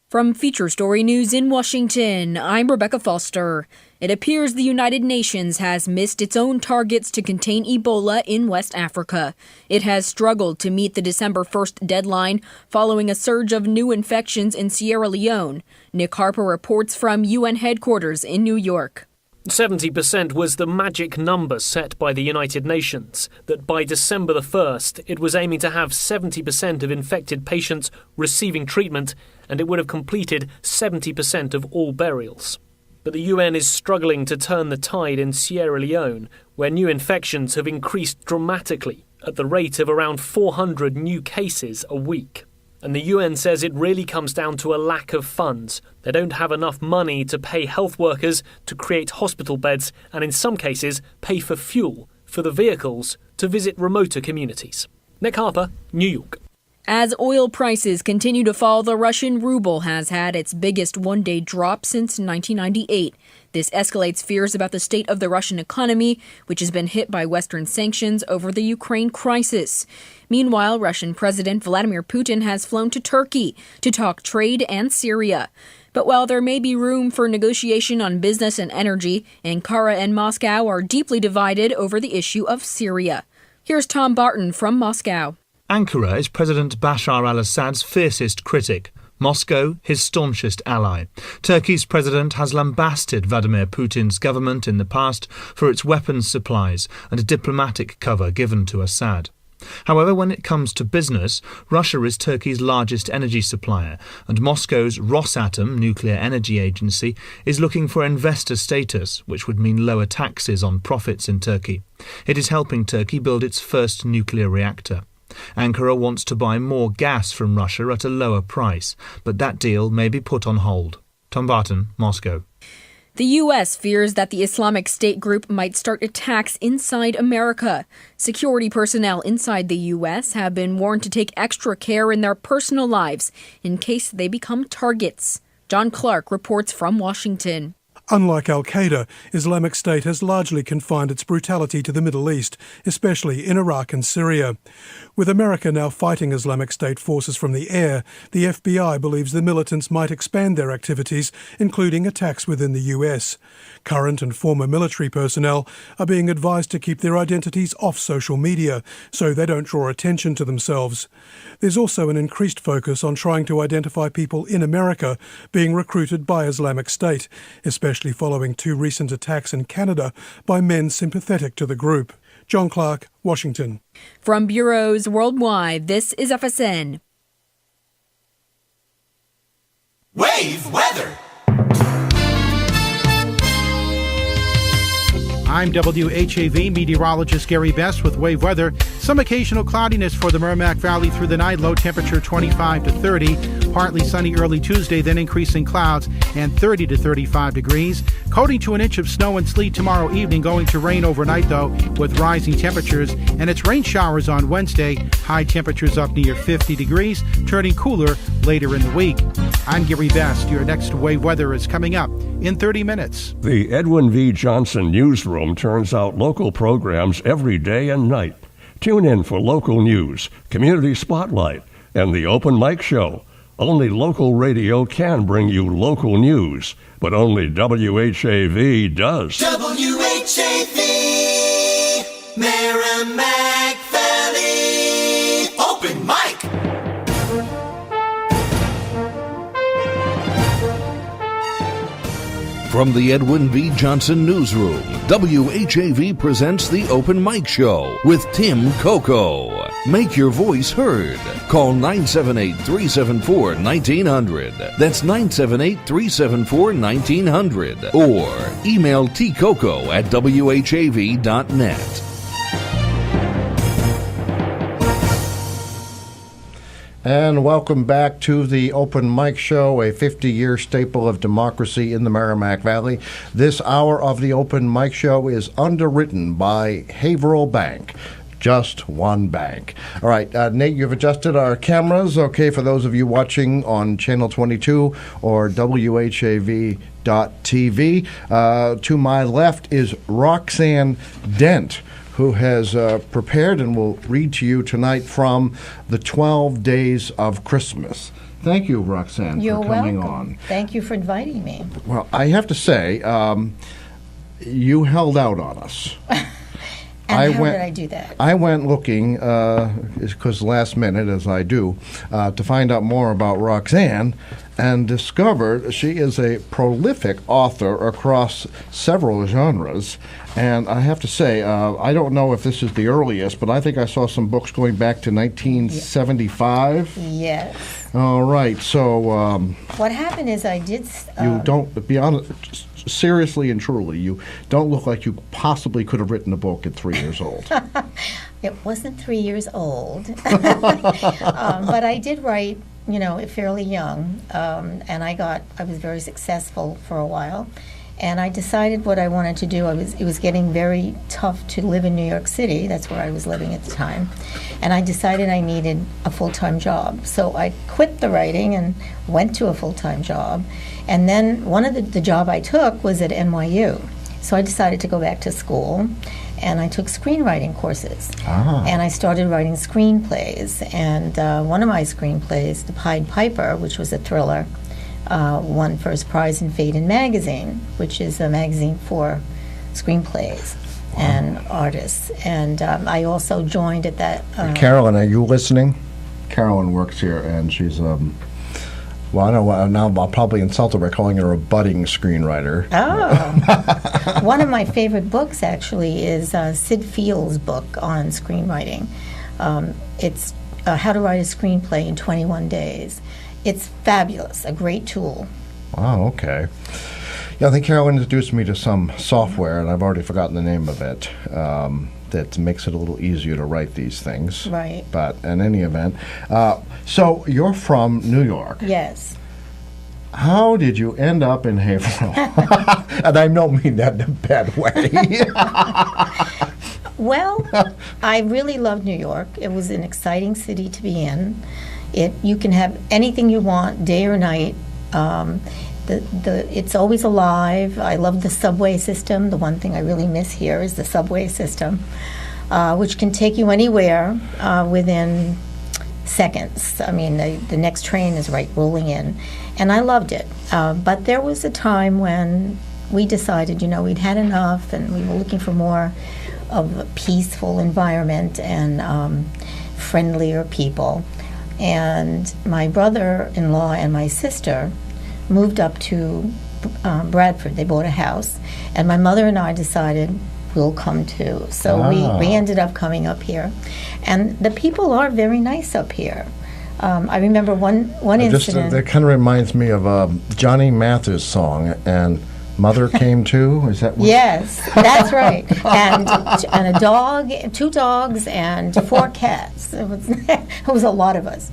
From Feature Story News in Washington, I'm Rebecca Foster. It appears the United Nations has missed its own targets to contain Ebola in West Africa. It has struggled to meet the December 1st deadline following a surge of new infections in Sierra Leone. Nick Harper reports from UN headquarters in New York.
70% was the magic number set by the United Nations, that by December the 1st, it was aiming to have 70% of infected patients receiving treatment, and it would have completed 70% of all burials. But the UN is struggling to turn the tide in Sierra Leone, where new infections have increased dramatically at the rate of around 400 new cases a week. And the UN says it really comes down to a lack of funds. They don't have enough money to pay health workers to create hospital beds and in some cases pay for fuel for the vehicles to visit remoter communities. Nick Harper, New York.
As oil prices continue to fall, the Russian ruble has had its biggest one-day drop since 1998. This escalates fears about the state of the Russian economy, which has been hit by Western sanctions over the Ukraine crisis. Meanwhile, Russian President Vladimir Putin has flown to Turkey to talk trade and Syria. But while there may be room for negotiation on business and energy, Ankara and Moscow are deeply divided over the issue of Syria. Here's Tom Barton from Moscow.
Ankara is President Bashar al-Assad's fiercest critic, Moscow his staunchest ally. Turkey's president has lambasted Vladimir Putin's government in the past for its weapons supplies and diplomatic cover given to Assad. However, when it comes to business, Russia is Turkey's largest energy supplier, and Moscow's Rosatom nuclear energy agency is looking for investor status, which would mean lower taxes on profits in Turkey. It is helping Turkey build its first nuclear reactor. Ankara wants to buy more gas from Russia at a lower price, but that deal may be put on hold. Tom Barton, Moscow.
The U.S. fears that the Islamic State group might start attacks inside America. Security personnel inside the U.S. have been warned to take extra care in their personal lives in case they become targets. John Clark reports from Washington.
Unlike al-Qaeda, Islamic State has largely confined its brutality to the Middle East, especially in Iraq and Syria. With America now fighting Islamic State forces from the air, the FBI believes the militants might expand their activities, including attacks within the US. Current and former military personnel are being advised to keep their identities off social media so they don't draw attention to themselves. There's also an increased focus on trying to identify people in America being recruited by Islamic State, especially following 2 recent attacks in Canada by men sympathetic to the group. John Clark, Washington.
From bureaus worldwide, this is FSN.
Wave weather.
I'm WHAV meteorologist Gary Best with WAV weather. Some occasional cloudiness for the Merrimack Valley through the night. Low temperature 25 to 30. Partly sunny early Tuesday, then increasing clouds and 30 to 35 degrees. Coating to an inch of snow and sleet tomorrow evening. Going to rain overnight, though, with rising temperatures. And it's rain showers on Wednesday. High temperatures up near 50 degrees, turning cooler later in the week. I'm Gary Best. Your next WAV weather is coming up in 30 minutes.
The Edwin V. Johnson Newsroom turns out local programs every day and night. Tune in for local news, community spotlight, and the open mic show. Only local radio can bring you local news, but only WHAV does.
WHAV, Merrimack Valley, open mic.
From the Edwin V. Johnson Newsroom, WHAV presents the Open Mic Show with Tim Coco. Make your voice heard. Call 978-374-1900. That's 978-374-1900. Or email tcoco@whav.net.
And welcome back to the Open Mic Show, a 50-year staple of democracy in the Merrimack Valley. This hour of the Open Mic Show is underwritten by Haverhill Bank. Just one bank. All right, Nate, you've adjusted our cameras. Okay, for those of you watching on Channel 22 or WHAV.tv. To my left is Roxanne Dent, who has prepared and will read to you tonight from the 12 Days of Christmas. Thank you, Roxanne,
You're
for coming
welcome.
on.
Thank you for inviting me.
Well, I have to say, you held out on us.
And how did I do that?
I went looking, because last minute, as I do, to find out more about Roxanne, and discovered she is a prolific author across several genres. And I have to say, I don't know if this is the earliest, but I think I saw some books going back to 1975.
Yes.
All right, so
What happened is I did...
you don't, be honest, seriously and truly, you don't look like you possibly could have written a book at 3 years old.
It wasn't 3 years old. But I did write, fairly young. And I was very successful for a while. And I decided what I wanted to do. It was getting very tough to live in New York City. That's where I was living at the time. And I decided I needed a full-time job. So I quit the writing and went to a full-time job. And then one of the job I took was at NYU. So I decided to go back to school. And I took screenwriting courses. And I started writing screenplays. And one of my screenplays, The Pied Piper, which was a thriller, won first prize in Fade magazine, which is a magazine for screenplays and artists. And I also joined at that.
Carolyn, are you listening? Carolyn works here, and she's well, I know now I'll probably insult her by calling her a budding screenwriter.
Oh, one of my favorite books actually is Sid Field's book on screenwriting. It's How to Write a Screenplay in 21 Days. It's fabulous, a great tool.
Wow, okay. Yeah, I think Carolyn introduced me to some software, and I've already forgotten the name of it, that makes it a little easier to write these things.
Right.
But in any event, so you're from New York.
Yes.
How did you end up in Haverhill? And I don't mean that in a bad way.
Well, I really loved New York. It was an exciting city to be in. You can have anything you want, day or night. It's always alive. I love the subway system. The one thing I really miss here is the subway system, which can take you anywhere within seconds. I mean, the next train is right rolling in. And I loved it. But there was a time when we decided, we'd had enough, and we were looking for more of a peaceful environment and friendlier people. And my brother-in-law and my sister moved up to Bradford. They bought a house. And my mother and I decided we'll come too. So we ended up coming up here. And the people are very nice up here. I remember one incident.
That kind of reminds me of a Johnny Mathis song, and mother came too? Is that what?
Yes, that's right. And a dog, 2 dogs, and 4 cats. It was a lot of us.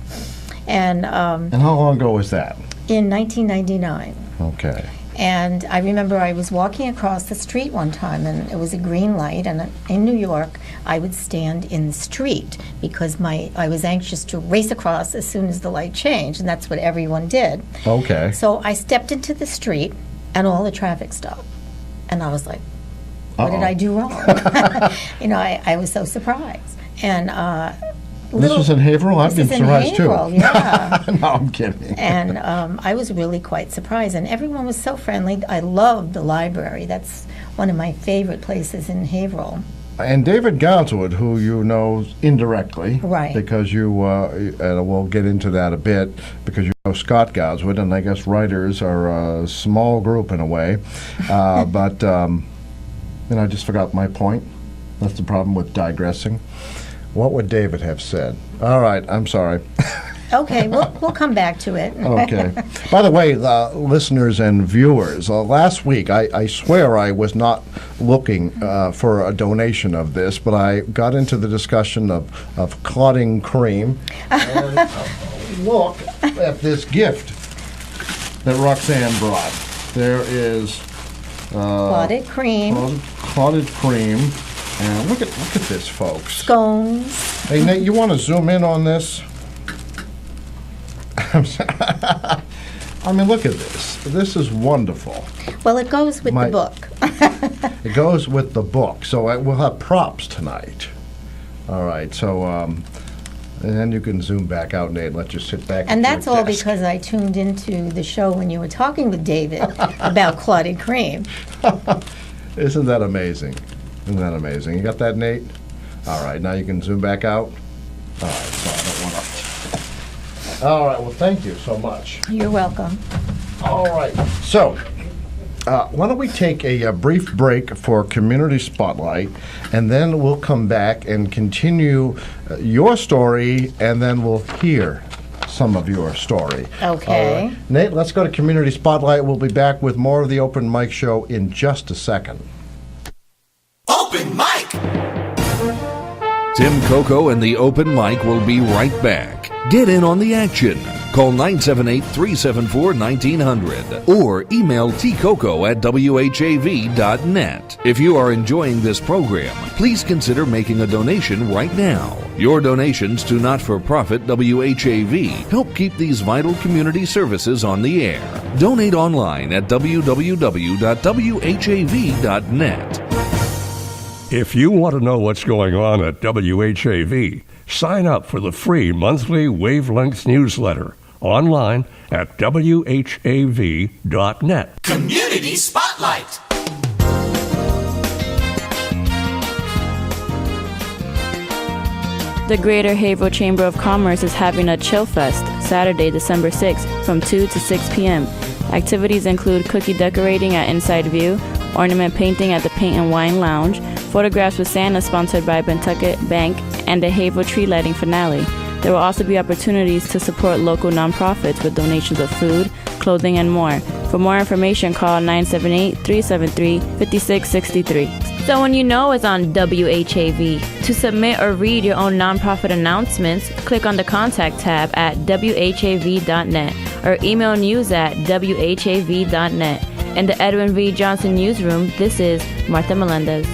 And
how long ago was that?
In 1999.
Okay.
And I remember I was walking across the street one time, and it was a green light, and in New York, I would stand in the street because I was anxious to race across as soon as the light changed, and that's what everyone did.
Okay.
So I stepped into the street, and all the traffic stopped. And I was like, what did I do wrong? I was so surprised. And
this was in Haverhill? I've been surprised too.
Yeah.
No, I'm kidding.
And I was really quite surprised. And everyone was so friendly. I loved the library. That's one of my favorite places in Haverhill.
And David Goswood, who you know indirectly,
right?
Because you, we'll get into that a bit, because you know Scott Goswood, and I guess writers are a small group in a way. But I just forgot my point. That's the problem with digressing. What would David have said? All right, I'm sorry.
Okay, we'll come back to it.
Okay. By the way, listeners and viewers, last week, I swear I was not looking for a donation of this, but I got into the discussion of clotting cream. And look at this gift that Roxanne brought. There is
clotted cream.
Clotted cream. And look at this, folks.
Scones.
Hey, Nate, you want to zoom in on this? I mean, look at this. This is wonderful.
Well, it goes with the book.
It goes with the book. So we'll have props tonight. All right. So, and then you can zoom back out, Nate, and let you sit back.
And that's all because I tuned into the show when you were talking with David about clotted cream.
Isn't that amazing? Isn't that amazing? You got that, Nate? All right. Now you can zoom back out. All right. So I don't want to. All right. Well, thank you so much.
You're welcome.
All right. So, why don't we take a brief break for Community Spotlight, and then we'll come back and continue your story, and then we'll hear some of your story.
Okay.
Nate, let's go to Community Spotlight. We'll be back with more of the Open Mic Show in just a second.
Open Mic!
Tim Coco and the Open Mic will be right back. Get in on the action. Call 978-374-1900 or email tcoco@whav.net. If you are enjoying this program, please consider making a donation right now. Your donations to not-for-profit WHAV help keep these vital community services on the air. Donate online at www.whav.net.
If you want to know what's going on at WHAV, sign up for the free monthly Wavelength newsletter online at whav.net.
Community Spotlight.
The Greater Haverhill Chamber of Commerce is having a Chill Fest Saturday, December 6th from 2 to 6 p.m. Activities include cookie decorating at Inside View, ornament painting at the Paint and Wine Lounge, photographs with Santa sponsored by Pentucket Bank, and a Haverhill tree lighting finale. There will also be opportunities to support local nonprofits with donations of food, clothing, and more. For more information, call 978-373-5663. Someone you know is on WHAV. To submit or read your own nonprofit announcements, click on the Contact tab at whav.net or email news at whav.net. In the Edwin V. Johnson Newsroom, this is Martha Melendez.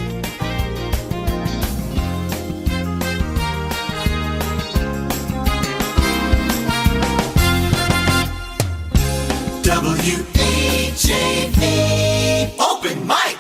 WHAV Open Mic.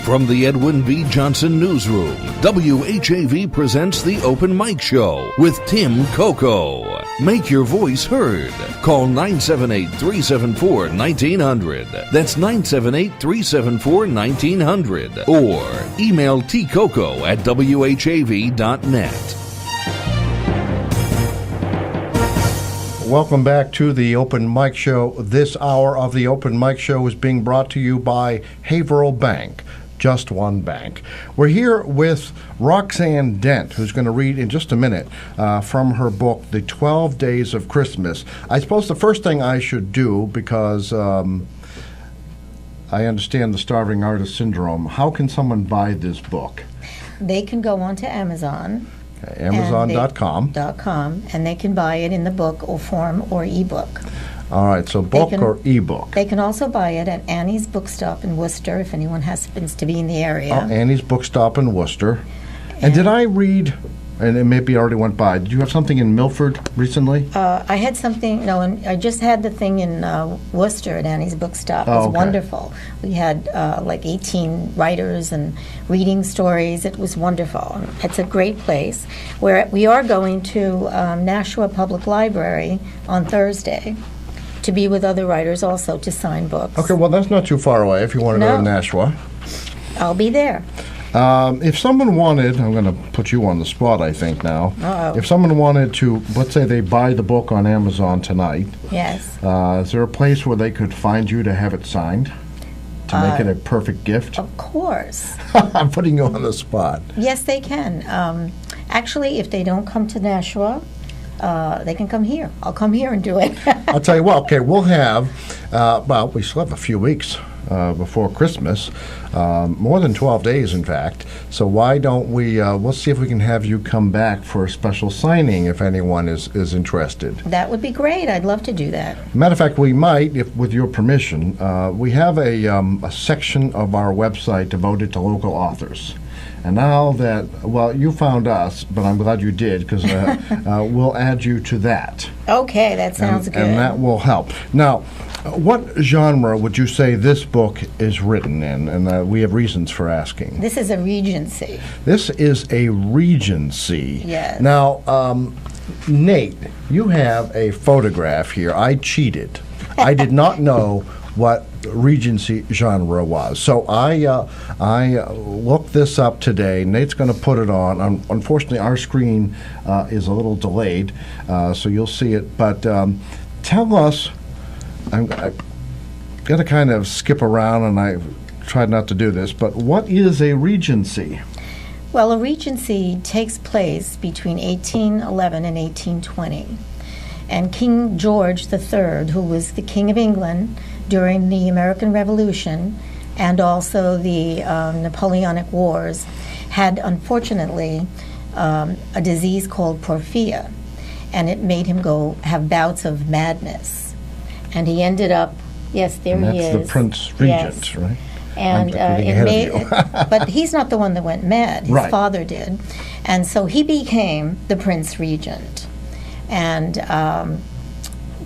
From the Edwin V. Johnson Newsroom, WHAV presents the Open Mic Show with Tim Coco. Make your voice heard. Call 978-374-1900. That's 978-374-1900. Or email tcoco@whav.net.
Welcome back to the Open Mic Show. This hour of the Open Mic Show is being brought to you by Haverhill Bank. just one bank. We're here with Roxanne Dent, who's going to read in just a minute from her book, The 12 Days of Christmas. I suppose the first thing I should do, because I understand the starving artist syndrome, how can someone buy this book?
They can go on to Amazon.
Amazon.com.
And they can buy it in the book or form or ebook.
All right, so book or ebook.
They can also buy it at Annie's Bookstop in Worcester if anyone happens to be in the area.
Annie's Bookstop in Worcester. And did I read, and it maybe already went by, did you have something in Milford recently?
I had something, and I just had the thing in Worcester at Annie's Bookstop. It was wonderful. We had like 18 writers and reading stories. It was wonderful. It's a great place. We are going to Nashua Public Library on Thursday to be with other writers also to sign books.
Okay, well, that's not too far away if you want to go to Nashua.
I'll be there.
If someone wanted, I'm going to put you on the spot, I think, now.
Uh-oh.
If someone wanted to, let's say they buy the book on Amazon tonight.
Yes.
Is there a place where they could find you to have it signed? To make it a perfect gift?
Of course.
I'm putting you on the spot.
Yes, they can. Actually, if they don't come to Nashua, they can come here. I'll come here and do it.
I'll tell you what, okay, we'll have, we still have a few weeks before Christmas, more than 12 days, in fact. So why don't we'll see if we can have you come back for a special signing if anyone is interested.
That would be great. I'd love to do that.
Matter of fact, we might, if with your permission, we have a section of our website devoted to local authors. And now that, you found us, but I'm glad you did, because we'll add you to that.
Okay, that sounds good.
And that will help. Now, what genre would you say this book is written in? And we have reasons for asking.
This is a Regency.
This is a Regency.
Yes.
Now, Nate, you have a photograph here. I cheated. I did not know what Regency genre was. So I looked this up today. Nate's going to put it on. Unfortunately, our screen is a little delayed, so you'll see it. But tell us, I'm going to kind of skip around, and I tried not to do this, but what is a Regency?
Well, a Regency takes place between 1811 and 1820. And King George III, who was the King of England during the American Revolution and also the Napoleonic Wars, had unfortunately a disease called porphyria, and it made him have bouts of madness. And he ended up, yes, there he is.
That's the Prince Regent, right?
And but he's not the one that went mad. His father did. And so he became the Prince Regent. And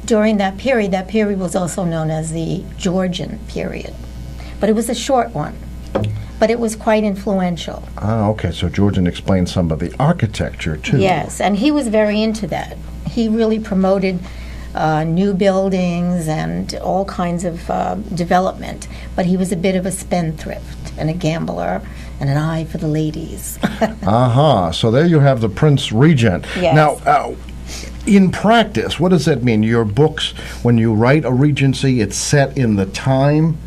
during that period was also known as the Georgian period. But it was a short one. But it was quite influential.
Ah, okay. So Georgian explains some of the architecture, too.
Yes, and he was very into that. He really promoted new buildings and all kinds of development. But he was a bit of a spendthrift and a gambler and an eye for the ladies.
So there you have the Prince Regent.
Yes.
Now, in practice, what does that mean? Your books, when you write a Regency, it's set in the time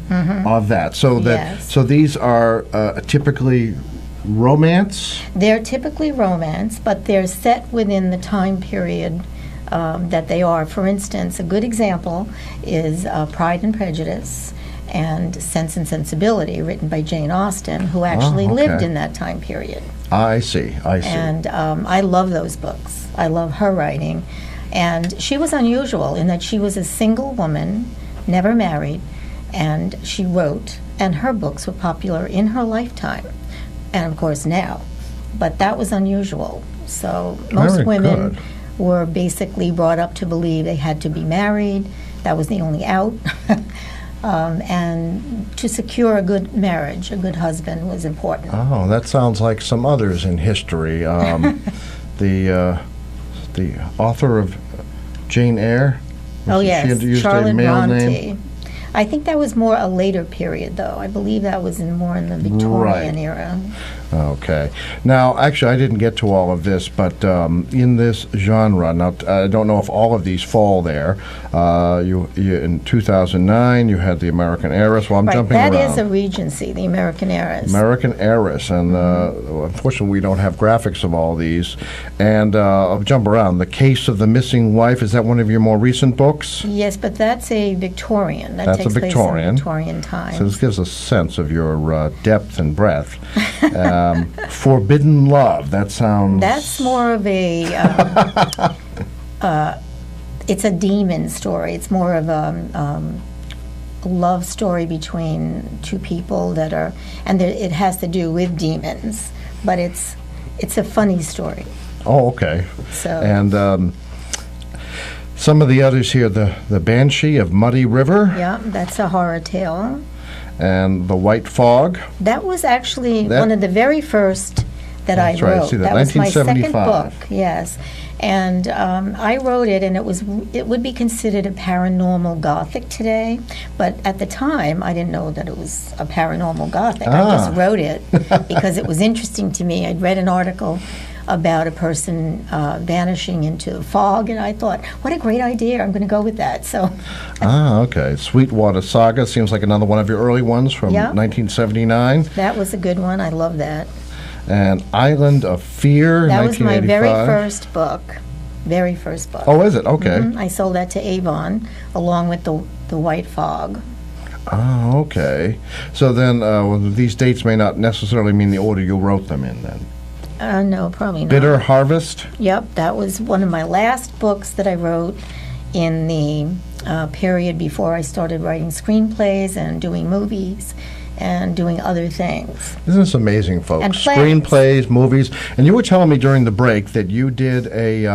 of that. So these are typically romance?
They're typically romance, but they're set within the time period that they are. For instance, a good example is Pride and Prejudice and Sense and Sensibility, written by Jane Austen, who actually lived in that time period.
I see.
And I love those books. I love her writing. And she was unusual in that she was a single woman, never married, and she wrote, and her books were popular in her lifetime, and of course now. But that was unusual. So most women were basically brought up to believe they had to be married. That was the only out. And to secure a good marriage, a good husband was important.
Oh, that sounds like some others in history. The author of Jane Eyre.
Charlotte Bronte. I think that was more a later period, though. I believe that was more in the Victorian era.
Okay. Now, actually, I didn't get to all of this, but in this genre, now I don't know if all of these fall there. You in 2009, you had The American Heiress. Well, I'm jumping around.
That is a Regency, The American Heiress.
American Heiress, and unfortunately, we don't have graphics of all these. And I'll jump around. The Case of the Missing Wife, is that one of your more recent books?
Yes, but that's a Victorian. That
That's
takes
a Victorian.
place in Victorian times.
So this gives a sense of your depth and breadth. Forbidden Love, that sounds...
That's more of a... it's a demon story. It's more of a love story between two people that are... And it has to do with demons, but it's a funny story.
Oh, okay.
So,
and some of the others here, the Banshee of Muddy River.
Yeah, that's a horror tale.
And The White Fog.
That was actually one of the very first that I wrote.
Right, I see that.
That was my second
1975.
book, yes. And I wrote it, and it would be considered a paranormal gothic today. But at the time, I didn't know that it was a paranormal gothic. I just wrote it because it was interesting to me. I'd read an article about a person vanishing into fog, and I thought, what a great idea, I'm going to go with that. So.
Okay. Sweetwater Saga seems like another one of your early ones from 1979.
That was a good one. I love that.
And Island of Fear,
That was my
1985.
very first book. Very first book.
Oh, is it? Okay.
I sold that to Avon along with the White Fog.
Oh, okay. So then these dates may not necessarily mean the order you wrote them in then.
No, probably not.
Bitter Harvest?
Yep, that was one of my last books that I wrote in the period before I started writing screenplays and doing movies and doing other things.
Isn't this amazing, folks?
And plays.
Screenplays, movies. And you were telling me during the break that you did a,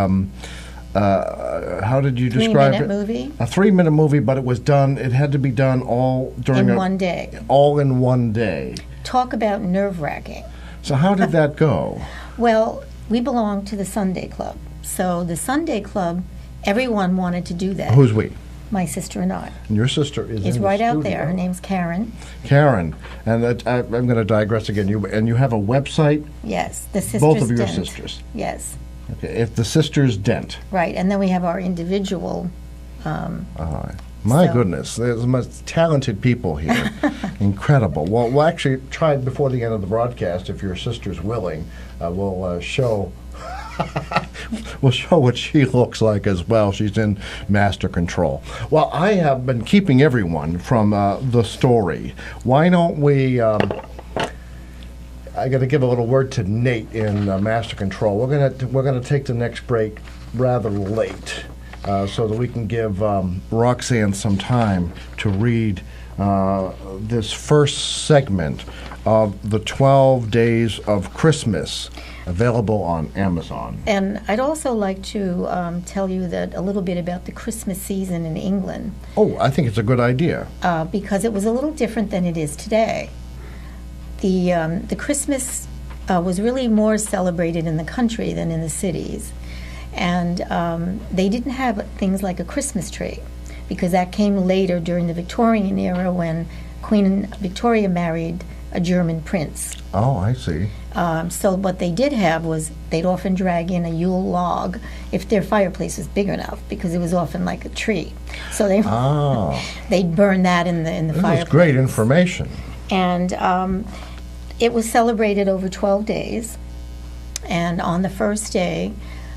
how did you describe it?
3-minute movie.
A 3-minute movie, but it had to be done all during
one day.
All in one day.
Talk about nerve-wracking.
So how did that go?
Well, we belong to the Sunday Club. So the Sunday Club, everyone wanted to do that.
Who's we?
My sister and I.
And your sister is
It's
in
right
the
out
studio.
there. Her name's Karen.
Karen. And I'm going to digress again. You have a website?
Yes, the Sisters
Both of your
Dent.
sisters?
Yes.
Okay, if the Sisters Dent.
Right, and then we have our individual...
My goodness, there's much talented people here. Incredible. Well, we'll actually try before the end of the broadcast, if your sister's willing, we'll show... We'll show what she looks like as well. She's in master control. Well, I have been keeping everyone from the story. Why don't we... I got to give a little word to Nate in master control. We're gonna take the next break rather late, so that we can give Roxanne some time to read this first segment of the 12 Days of Christmas, available on Amazon.
And I'd also like to tell you that a little bit about the Christmas season in England.
Oh, I think it's a good idea.
Because it was a little different than it is today. The Christmas was really more celebrated in the country than in the cities. And they didn't have things like a Christmas tree, because that came later during the Victorian era when Queen Victoria married a German prince.
Oh, I see.
So what they did have was they'd often drag in a Yule log if their fireplace was big enough, because it was often like a tree. So they'd burn that in the fireplace.
This is great information.
And it was celebrated over 12 days. And on the first day,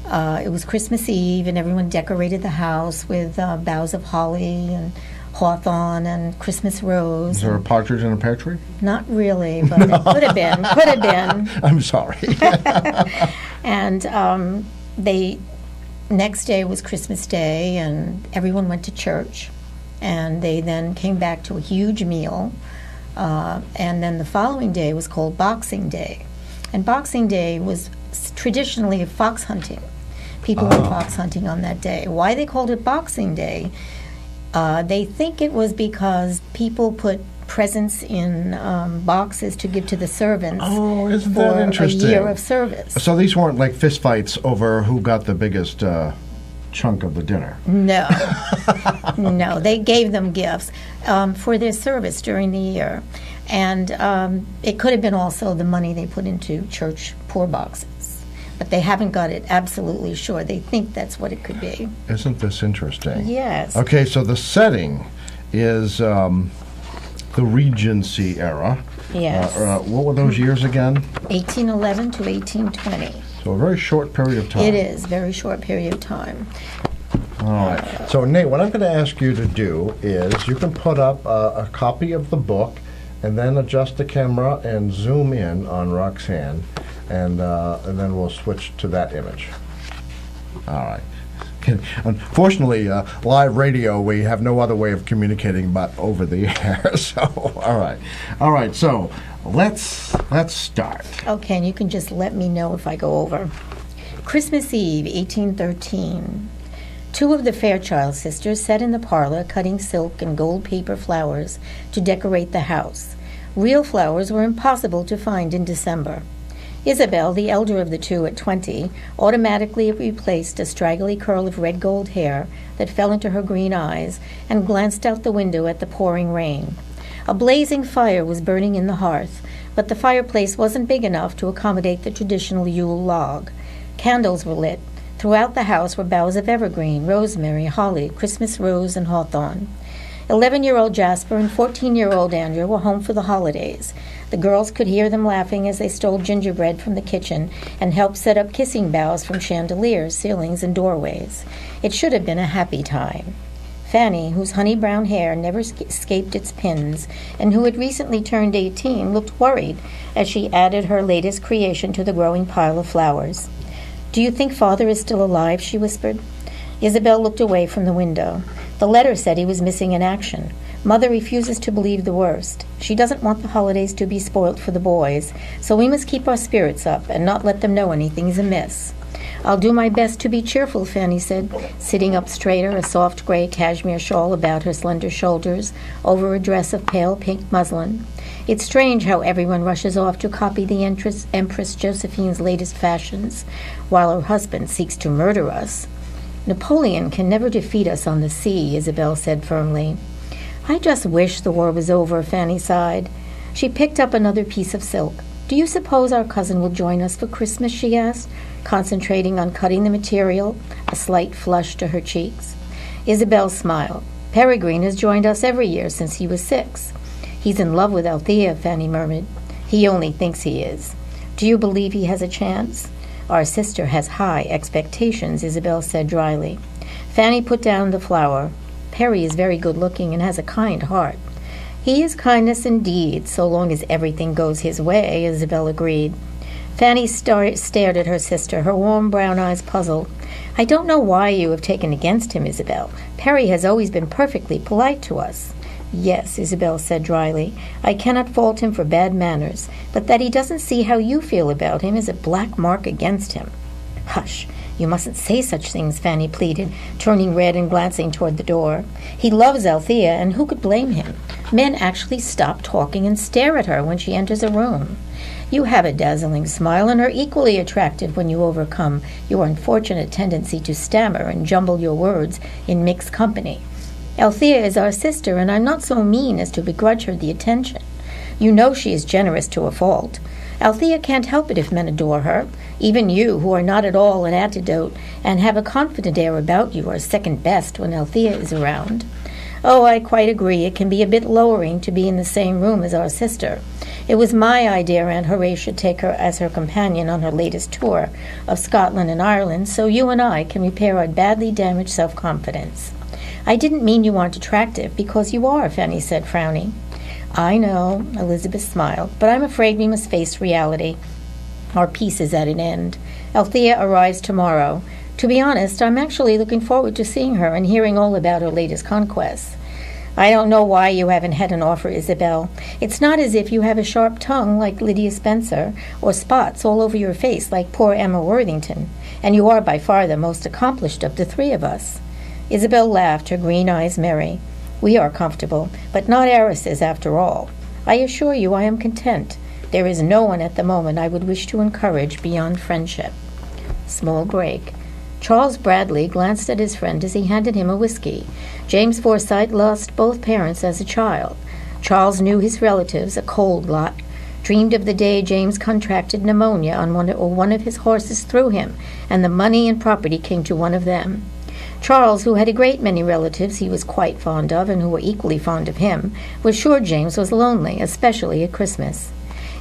it was Christmas Eve, and everyone decorated the house with boughs of holly and hawthorn and Christmas rose.
Is there a partridge in a pear tree?
Not really, but it could have been. Could have been.
I'm sorry.
And next day was Christmas Day, and everyone went to church. And they then came back to a huge meal. And then the following day was called Boxing Day. And Boxing Day was traditionally fox hunting. People went fox hunting on that day. Why they called it Boxing Day? They think it was because people put presents in boxes to give to the servants
for
that
interesting?
A year of service.
So these weren't like fistfights over who got the biggest chunk of the dinner?
No. No, they gave them gifts for their service during the year. And it could have been also the money they put into church poor boxes. But they haven't got it absolutely sure. They think that's what it could be.
Isn't this interesting?
Yes.
Okay, so the setting is the Regency era.
Yes.
What were those years again?
1811 to 1820.
So a very short period of time.
It is, very short period of time.
All right. So, Nate, what I'm going to ask you to do is you can put up a copy of the book and then adjust the camera and zoom in on Roxanne, and then we'll switch to that image. All right. Unfortunately, live radio, we have no other way of communicating but over the air. So, all right. So, let's start.
Okay, and you can just let me know if I go over. Christmas Eve, 1813. Two of the Fairchild sisters sat in the parlor cutting silk and gold paper flowers to decorate the house. Real flowers were impossible to find in December. Isabel, the elder of the two at 20, automatically replaced a straggly curl of red gold hair that fell into her green eyes and glanced out the window at the pouring rain. A blazing fire was burning in the hearth, but the fireplace wasn't big enough to accommodate the traditional Yule log. Candles were lit. Throughout the house were boughs of evergreen, rosemary, holly, Christmas rose, and hawthorn. 11-year-old Jasper and 14-year-old Andrew were home for the holidays. The girls could hear them laughing as they stole gingerbread from the kitchen and helped set up kissing boughs from chandeliers, ceilings, and doorways. It should have been a happy time. Fanny, whose honey brown hair never escaped its pins and who had recently turned 18, looked worried as she added her latest creation to the growing pile of flowers. "Do you think Father is still alive?" she whispered. Isabel looked away from the window. The letter said he was missing in action. Mother refuses to believe the worst. She doesn't want the holidays to be spoilt for the boys, so we must keep our spirits up and not let them know anything's amiss. "I'll do my best to be cheerful," Fanny said, sitting up straighter, a soft gray cashmere shawl about her slender shoulders, over a dress of pale pink muslin. It's strange how everyone rushes off to copy the Empress Josephine's latest fashions, while her husband seeks to murder us. "Napoleon can never defeat us on the sea," Isabel said firmly. "I just wish the war was over," Fanny sighed. She picked up another piece of silk. "Do you suppose our cousin will join us for Christmas?" she asked, concentrating on cutting the material, a slight flush to her cheeks. Isabel smiled. "Peregrine has joined us every year since he was 6. "He's in love with Althea," Fanny murmured. "He only thinks he is." "Do you believe he has a chance?" "Our sister has high expectations," Isabel said dryly. Fanny put down the flower. "Perry is very good-looking and has a kind heart." "He is kindness indeed, so long as everything goes his way," Isabel agreed. Fanny stared at her sister, her warm brown eyes puzzled. "I don't know why you have taken against him, Isabel. Perry has always been perfectly polite to us." "Yes," Isabel said dryly, "I cannot fault him for bad manners, but that he doesn't see how you feel about him is a black mark against him." "Hush, you mustn't say such things," Fanny pleaded, turning red and glancing toward the door. "He loves Althea, and who could blame him? Men actually stop talking and stare at her when she enters a room. You have a dazzling smile and are equally attractive when you overcome your unfortunate tendency to stammer and jumble your words in mixed company. Althea is our sister, and I'm not so mean as to begrudge her the attention. You know she is generous to a fault. Althea can't help it if men adore her. Even you, who are not at all an antidote and have a confident air about you, are second best when Althea is around. Oh, I quite agree. It can be a bit lowering to be in the same room as our sister. It was my idea Aunt Horace should take her as her companion on her latest tour of Scotland and Ireland, so you and I can repair our badly damaged self-confidence." "I didn't mean you aren't attractive, because you are," Fanny said, frowning. "I know," Elizabeth smiled, "but I'm afraid we must face reality. Our peace is at an end. Althea arrives tomorrow. To be honest, I'm actually looking forward to seeing her and hearing all about her latest conquests." "I don't know why you haven't had an offer, Isabel. It's not as if you have a sharp tongue like Lydia Spencer, or spots all over your face like poor Emma Worthington, and you are by far the most accomplished of the three of us." Isabel laughed, her green eyes merry. "We are comfortable, but not heiresses after all. I assure you I am content. There is no one at the moment I would wish to encourage beyond friendship." Small break. Charles Bradley glanced at his friend as he handed him a whiskey. James Forsythe lost both parents as a child. Charles knew his relatives, a cold lot, dreamed of the day James contracted pneumonia on one of his horses threw him, and the money and property came to one of them. Charles, who had a great many relatives he was quite fond of and who were equally fond of him, was sure James was lonely, especially at Christmas.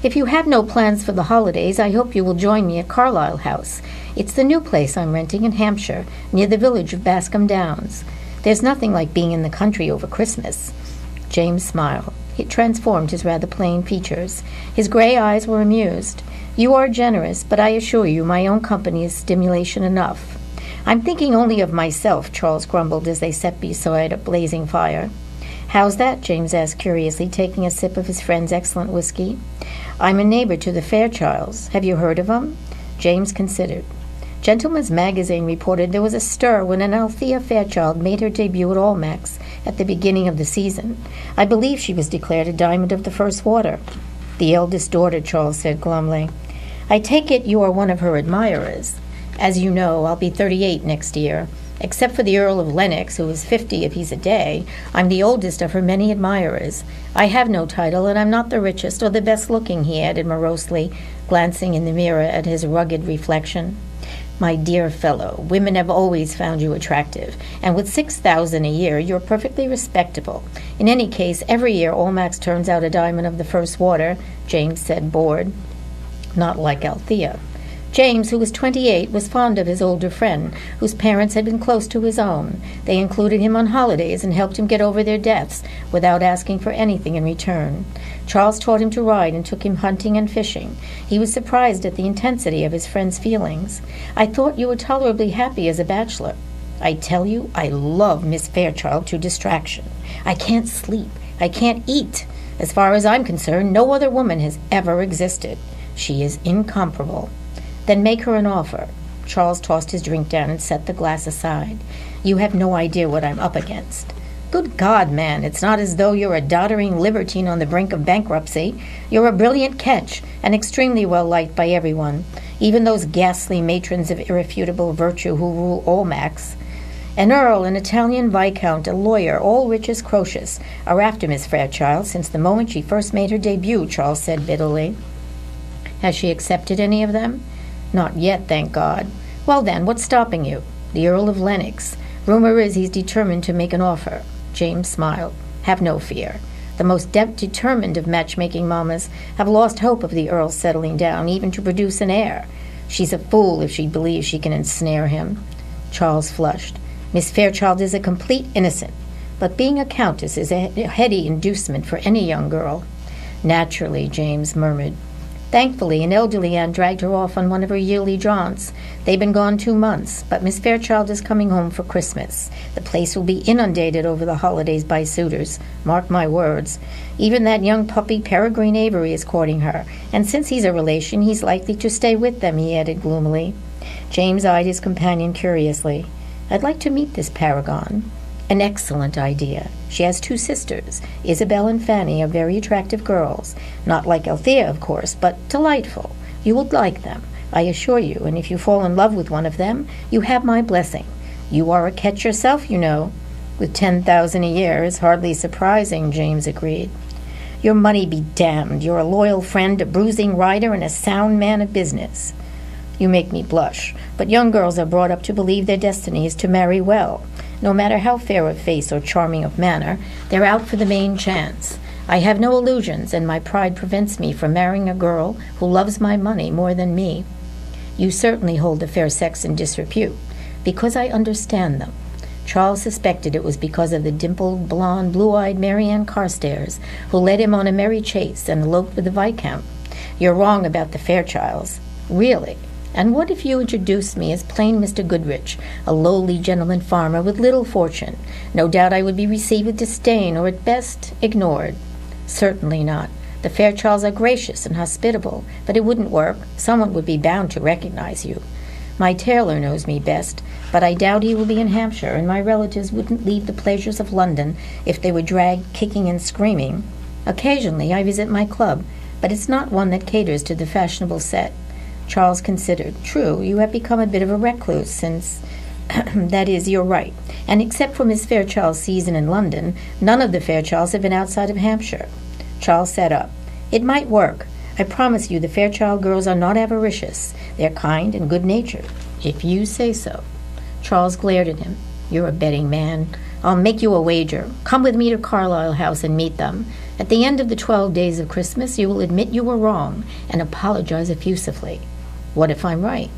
"If you have no plans for the holidays, I hope you will join me at Carlisle House. It's the new place I'm renting in Hampshire, near the village of Bascombe Downs. There's nothing like being in the country over Christmas." James smiled. It transformed his rather plain features. His gray eyes were amused. "You are generous, but I assure you my own company is stimulation enough." "I'm thinking only of myself," Charles grumbled as they sat beside a blazing fire. "How's that?" James asked curiously, taking a sip of his friend's excellent whiskey. "I'm a neighbor to the Fairchilds. Have you heard of 'em?" James considered. Gentleman's Magazine reported there was a stir when an Althea Fairchild made her debut at Almack's at the beginning of the season. "I believe she was declared a diamond of the first water." "The eldest daughter," Charles said glumly. "I take it you are one of her admirers." "As you know, I'll be 38 next year. Except for the Earl of Lennox, who is 50 if he's a day, I'm the oldest of her many admirers. I have no title, and I'm not the richest or the best-looking," he added morosely, glancing in the mirror at his rugged reflection. "My dear fellow, women have always found you attractive, and with 6,000 a year, you're perfectly respectable. In any case, every year Almack's turns out a diamond of the first water," James said, bored. "Not like Althea." James, who was 28, was fond of his older friend, whose parents had been close to his own. They included him on holidays and helped him get over their deaths without asking for anything in return. Charles taught him to ride and took him hunting and fishing. He was surprised at the intensity of his friend's feelings. "I thought you were tolerably happy as a bachelor." "I tell you, I love Miss Fairchild to distraction. I can't sleep. I can't eat. As far as I'm concerned, no other woman has ever existed. She is incomparable." "Then make her an offer." Charles tossed his drink down and set the glass aside. "You have no idea what I'm up against." "Good God, man, it's not as though you're a doddering libertine on the brink of bankruptcy. You're a brilliant catch, and extremely well liked by everyone, even those ghastly matrons of irrefutable virtue who rule Almack's. An earl, an Italian viscount, a lawyer, all rich as Croesus, are after Miss Fairchild since the moment she first made her debut," Charles said bitterly. "Has she accepted any of them?" "Not yet, thank God." "Well then, what's stopping you?" "The Earl of Lennox. Rumor is he's determined to make an offer." James smiled. "Have no fear. The most determined of matchmaking mammas have lost hope of the Earl settling down, even to produce an heir. She's a fool if she believes she can ensnare him." Charles flushed. "Miss Fairchild is a complete innocent, but being a countess is a heady inducement for any young girl." "Naturally," James murmured. Thankfully, an elderly aunt dragged her off on one of her yearly jaunts. They've been gone 2 months, but Miss Fairchild is coming home for Christmas. The place will be inundated over the holidays by suitors. Mark my words. Even that young puppy Peregrine Avery is courting her, and since he's a relation, he's likely to stay with them, he added gloomily. James eyed his companion curiously. "I'd like to meet this paragon." "An excellent idea. She has 2 sisters. Isabel and Fanny are very attractive girls. Not like Althea, of course, but delightful. You will like them, I assure you, and if you fall in love with one of them, you have my blessing. You are a catch yourself, you know." "With 10,000 a year is hardly surprising," James agreed. "Your money be damned. You're a loyal friend, a bruising rider, and a sound man of business." "You make me blush, but young girls are brought up to believe their destiny is to marry well. No matter how fair of face or charming of manner, they're out for the main chance. I have no illusions, and my pride prevents me from marrying a girl who loves my money more than me." "You certainly hold the fair sex in disrepute." "Because I understand them." Charles suspected it was because of the dimpled, blonde, blue-eyed Marianne Carstairs, who led him on a merry chase and eloped with the Viscount. "You're wrong about the Fairchilds." "Really? And what if you introduced me as plain Mr. Goodrich, a lowly gentleman farmer with little fortune? No doubt I would be received with disdain, or at best ignored." "Certainly not. The Fairchilds are gracious and hospitable, but it wouldn't work. Someone would be bound to recognize you." "My tailor knows me best, but I doubt he will be in Hampshire, and my relatives wouldn't leave the pleasures of London if they were dragged kicking and screaming. Occasionally I visit my club, but it's not one that caters to the fashionable set." Charles considered. "True, you have become a bit of a recluse since—" That is, you're right. And except for Miss Fairchild's season in London, none of the Fairchilds have been outside of Hampshire. Charles sat up. It might work. I promise you the Fairchild girls are not avaricious. They're kind and good-natured, if you say so. Charles glared at him. You're a betting man. I'll make you a wager. Come with me to Carlisle House and meet them. At the end of the 12 days of Christmas, you will admit you were wrong and apologize effusively. What if I'm right?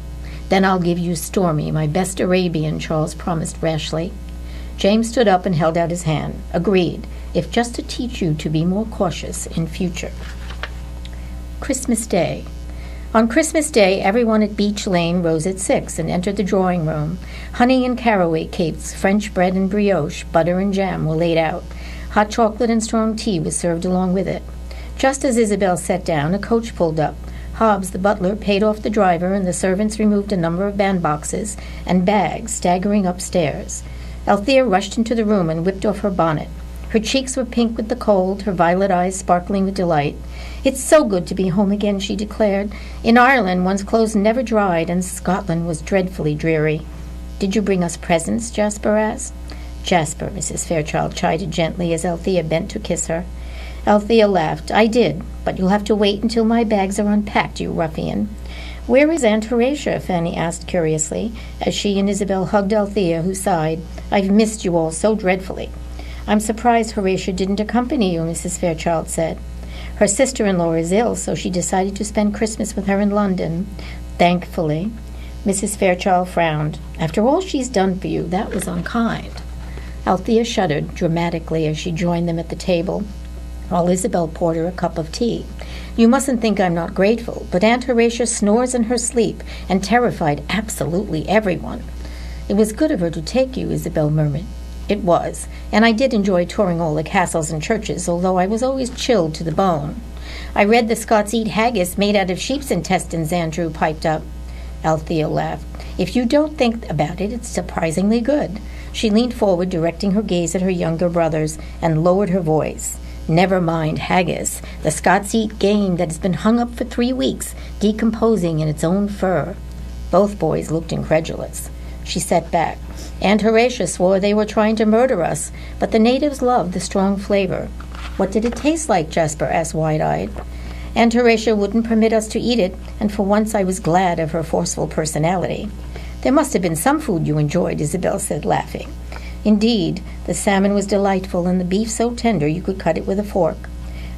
Then I'll give you Stormy, my best Arabian, Charles promised rashly. James stood up and held out his hand. Agreed, if just to teach you to be more cautious in future. Christmas Day. On Christmas Day, everyone at Beech Lane rose at 6 and entered the drawing room. Honey and caraway cakes, French bread and brioche, butter and jam were laid out. Hot chocolate and strong tea was served along with it. Just as Isabel sat down, a coach pulled up. Hobbs, the butler, paid off the driver, and the servants removed a number of bandboxes and bags, staggering upstairs. Althea rushed into the room and whipped off her bonnet. Her cheeks were pink with the cold, her violet eyes sparkling with delight. It's so good to be home again, she declared. In Ireland, one's clothes never dried, and Scotland was dreadfully dreary. Did you bring us presents? Jasper asked. Jasper, Mrs. Fairchild chided gently as Althea bent to kiss her. Althea laughed. I did, but you'll have to wait until my bags are unpacked, you ruffian. Where is Aunt Horatia? Fanny asked curiously, as she and Isabel hugged Althea, who sighed. I've missed you all so dreadfully. I'm surprised Horatia didn't accompany you, Mrs. Fairchild said. Her sister-in-law is ill, so she decided to spend Christmas with her in London. Thankfully. Mrs. Fairchild frowned. After all she's done for you, that was unkind. Althea shuddered dramatically as she joined them at the table, while Isabel poured her a cup of tea. You mustn't think I'm not grateful, but Aunt Horatia snores in her sleep and terrified absolutely everyone. It was good of her to take you, Isabel murmured. It was, and I did enjoy touring all the castles and churches, although I was always chilled to the bone. I read the Scots eat haggis made out of sheep's intestines, Andrew piped up. Althea laughed. If you don't think about it, it's surprisingly good. She leaned forward, directing her gaze at her younger brothers, and lowered her voice. Never mind haggis. The Scots eat game that has been hung up for 3 weeks, decomposing in its own fur. Both boys looked incredulous. She sat back. Aunt Horatia swore they were trying to murder us, but the natives loved the strong flavor. What did it taste like? Jasper asked wide-eyed. Aunt Horatia wouldn't permit us to eat it, and for once I was glad of her forceful personality. There must have been some food you enjoyed, Isabel said, laughing. Indeed, the salmon was delightful and the beef so tender you could cut it with a fork.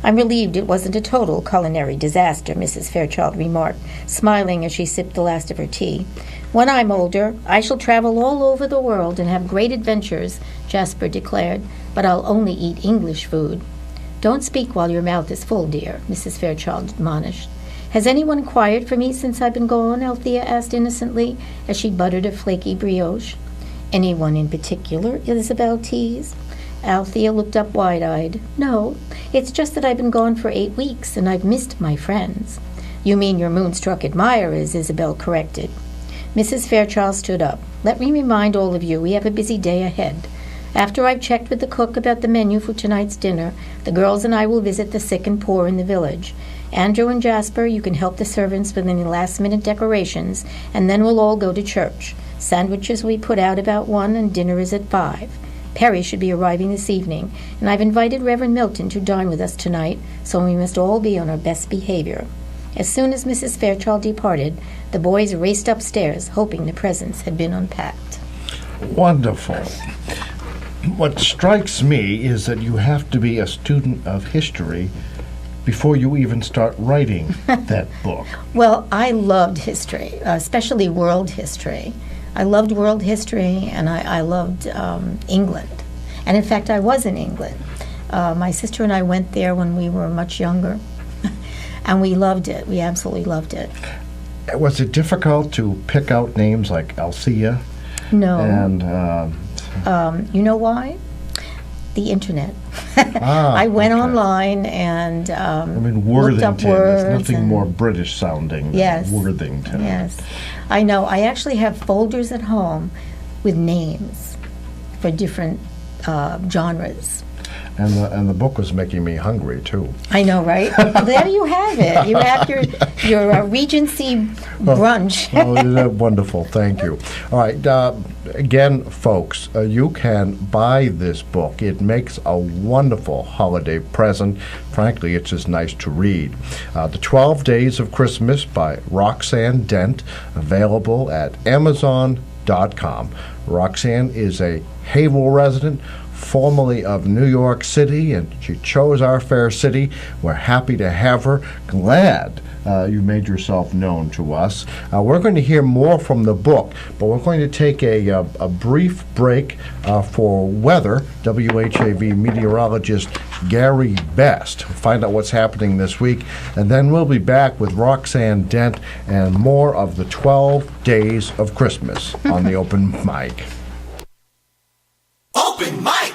I'm relieved it wasn't a total culinary disaster, Mrs. Fairchild remarked, smiling as she sipped the last of her tea. When I'm older, I shall travel all over the world and have great adventures, Jasper declared, but I'll only eat English food. Don't speak while your mouth is full, dear, Mrs. Fairchild admonished. Has anyone inquired for me since I've been gone? Althea asked innocently as she buttered a flaky brioche. Anyone in particular? Isabel teased. Althea looked up wide-eyed. No, it's just that I've been gone for 8 weeks, and I've missed my friends. You mean your moonstruck admirers, Isabel corrected. Mrs. Fairchild stood up. Let me remind all of you we have a busy day ahead. After I've checked with the cook about the menu for tonight's dinner, the girls and I will visit the sick and poor in the village. Andrew and Jasper, you can help the servants with any last-minute decorations, and then we'll all go to church. Sandwiches will be put out about 1, and dinner is at 5. Perry should be arriving this evening, and I've invited Reverend Milton to dine with us tonight, so we must all be on our best behavior. As soon as Mrs. Fairchild departed, the boys raced upstairs, hoping the presents had been unpacked.
Wonderful. What strikes me is that you have to be a student of history before you even start writing that book.
Well, I loved history, especially world history. I loved world history, and I loved England. And in fact, I was in England. My sister and I went there when we were much younger, and we loved it. We absolutely loved it.
Was it difficult to pick out names like Althea?
No.
And
you know why? The internet. I went online and
Worthington.
looked up words.
There's nothing more British sounding than Worthington.
Yes. I know. I actually have folders at home with names for different genres.
And the book was making me hungry, too.
I know, right? There you have it. You have your Regency brunch.
Oh, isn't that wonderful? Thank you. All right. Again, folks, you can buy this book. It makes a wonderful holiday present. Frankly, it's just nice to read. The 12 Days of Christmas by Roxanne Dent, available at Amazon.com. Roxanne is a Haverhill resident, formerly of New York City, and she chose our fair city. We're happy to have her. Glad you made yourself known to us. We're going to hear more from the book, but we're going to take a brief break for weather. WHAV meteorologist Gary Best. Find out what's happening this week, and then we'll be back with Roxanne Dent and more of the 12 Days of Christmas on the Open Mic.
Open Mic!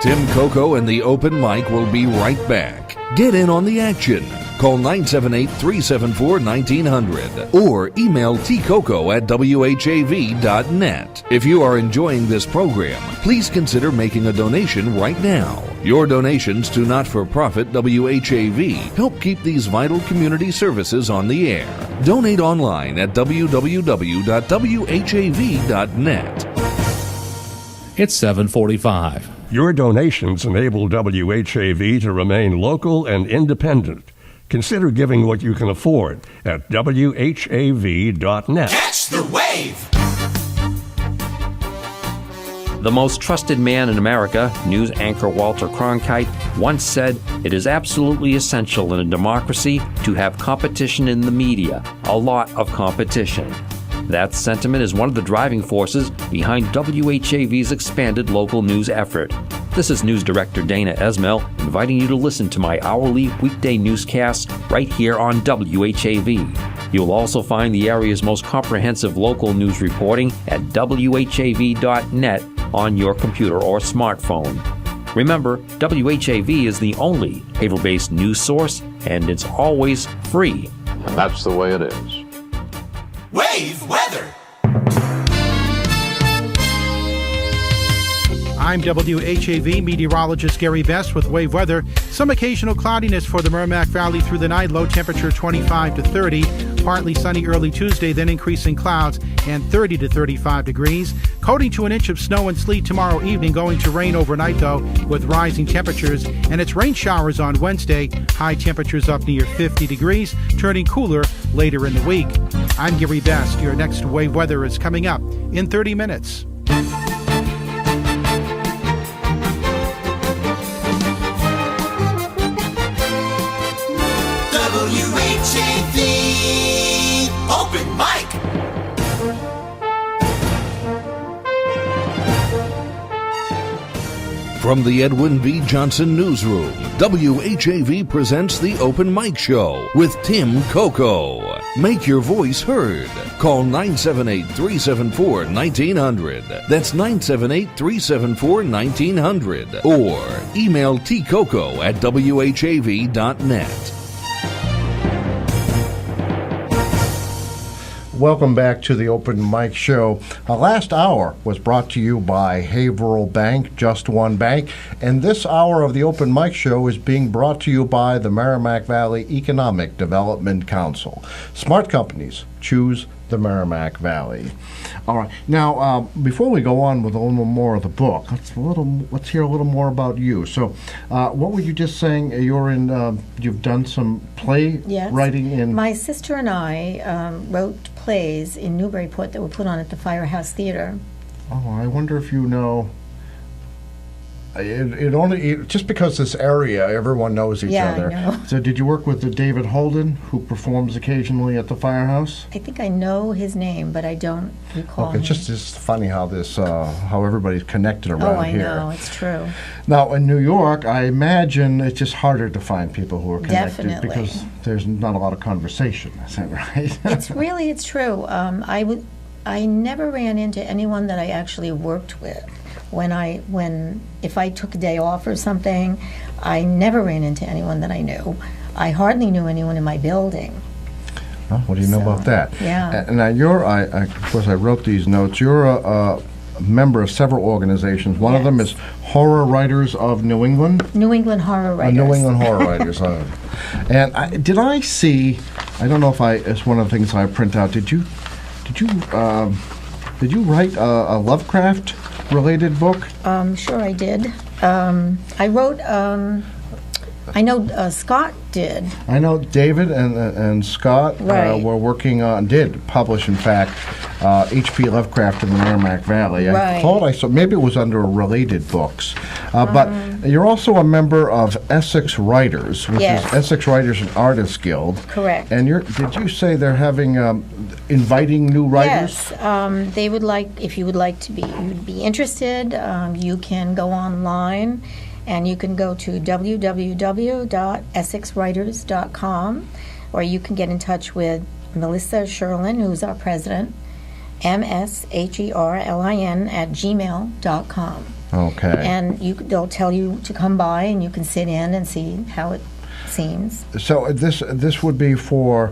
Tim Coco and the Open Mic will be right back. Get in on the action. Call 978-374-1900 or email tcoco@whav.net. If you are enjoying this program, please consider making a donation right now. Your donations to not-for-profit WHAV help keep these vital community services on the air. Donate online at www.whav.net.
It's 7:45.
Your donations enable WHAV to remain local and independent. Consider giving what you can afford at WHAV.net.
Catch the wave!
The most trusted man in America, news anchor Walter Cronkite, once said, "It is absolutely essential in a democracy to have competition in the media, a lot of competition." That sentiment is one of the driving forces behind WHAV's expanded local news effort. This is News Director Dana Esmel inviting you to listen to my hourly weekday newscasts right here on WHAV. You'll also find the area's most comprehensive local news reporting at WHAV.net on your computer or smartphone. Remember, WHAV is the only Haverhill-based news source, and it's always free.
And that's the way it is.
Wave weather!
I'm WHAV meteorologist Gary Best with Wave Weather. Some occasional cloudiness for the Merrimack Valley through the night. Low temperature 25 to 30. Partly sunny early Tuesday, then increasing clouds and 30 to 35 degrees. Coating to an inch of snow and sleet tomorrow evening. Going to rain overnight, though, with rising temperatures. And it's rain showers on Wednesday. High temperatures up near 50 degrees, turning cooler later in the week. I'm Gary Best. Your next Wave Weather is coming up in 30 minutes.
WHAV Open Mic!
From the Edwin B. Johnson Newsroom, WHAV presents the Open Mic Show with Tim Coco. Make your voice heard. Call 978-374-1900. That's 978-374-1900. Or email tcoco@whav.net.
Welcome back to the Open Mic Show. Our last hour was brought to you by Haverhill Bank, Just One Bank, and this hour of the Open Mic Show is being brought to you by the Merrimack Valley Economic Development Council. Smart companies choose the Merrimack Valley. All right. Now, before we go on with a little more of the book, let's hear a little more about you. So, what were you just saying? You've done some play writing in.
My sister and I wrote plays in Newburyport that were put on at the Firehouse Theater.
Oh, I wonder if you know. Just because this area, everyone knows each other.
I know.
So did you work with David Holden, who performs occasionally at the Firehouse?
I think I know his name, but I don't recall him.
It's just funny how how everybody's connected around here.
Oh, I know, it's true.
Now, in New York, I imagine it's just harder to find people who are connected.
Definitely.
Because there's not a lot of conversation, is that right?
It's true. I never ran into anyone that I actually worked with. If I took a day off or something, I never ran into anyone that I knew. I hardly knew anyone in my building.
Oh, what do you know about that?
Yeah.
And now of course, I wrote these notes. You're a member of several organizations. One of them is Horror Writers of New England.
New England Horror Writers.
New England Horror Writers. And I don't know if it's one of the things I print out. Did you write a Lovecraft-related book?
Sure, I did. I wrote. I know Scott did.
I know David and Scott were working on, did publish, in fact, H.P. Lovecraft in the Merrimack Valley. I thought I saw, maybe it was under related books. But you're also a member of Essex Writers, which is Essex Writers and Artists Guild.
Correct.
And did you say they're having, inviting new writers?
Yes. They would like, if you would like to be, you'd be interested, you can go online. And you can go to www.essexwriters.com, or you can get in touch with Melissa Sherlin, who's our president, msherlin@gmail.com.
Okay.
And they'll tell you to come by, and you can sit in and see how it seems.
So this would be for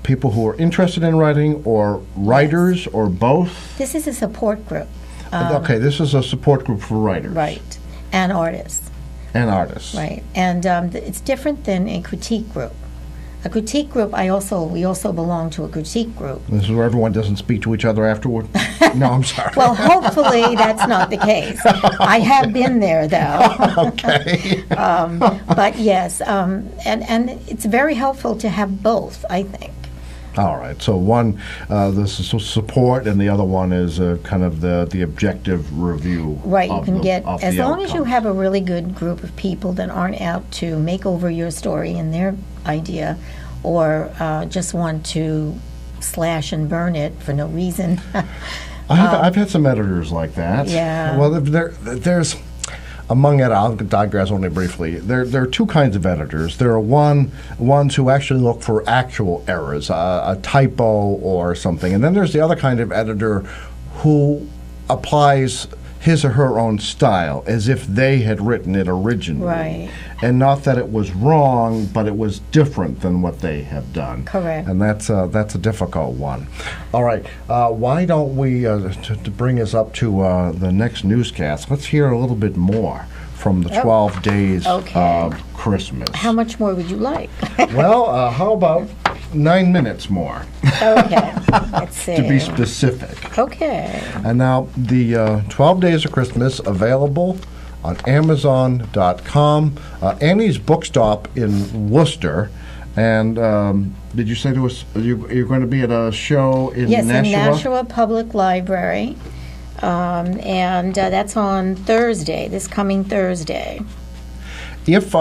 people who are interested in writing, or writers, or both?
This is a support group.
Okay, this is a support group for writers.
Right. And artists.
And artists.
Right. And it's different than a critique group. A critique group, we also belong to a critique group.
This is where everyone doesn't speak to each other afterward? No, I'm sorry.
Well, hopefully that's not the case. I have been there, though.
Okay.
But yes, and it's very helpful to have both, I think.
All right. So one, this is support, and the other one is kind of the objective review.
Right. You can get, as long as you have a really good group of people that aren't out to make over your story and their idea, or just want to slash and burn it for no reason.
I've had some editors like that.
Yeah.
Well, there's. Among it, I'll digress only briefly. There are two kinds of editors. There are ones who actually look for actual errors, a typo or something. And then there's the other kind of editor who applies his or her own style as if they had written it originally.
Right.
And not that it was wrong, but it was different than what they have done.
Correct.
And that's a difficult one. All right. Why don't we, to bring us up to the next newscast, let's hear a little bit more from the 12 days of Christmas.
How much more would you like?
Well, how about 9 minutes more?
Okay. Let's see.
To be specific.
Okay.
And now the 12 Days of Christmas available on Amazon.com. Annie's Bookstop in Worcester. And did you say there was you're going to be at a show in Nashua?
Yes, in Nashua Public Library. And that's on Thursday, this coming Thursday.
If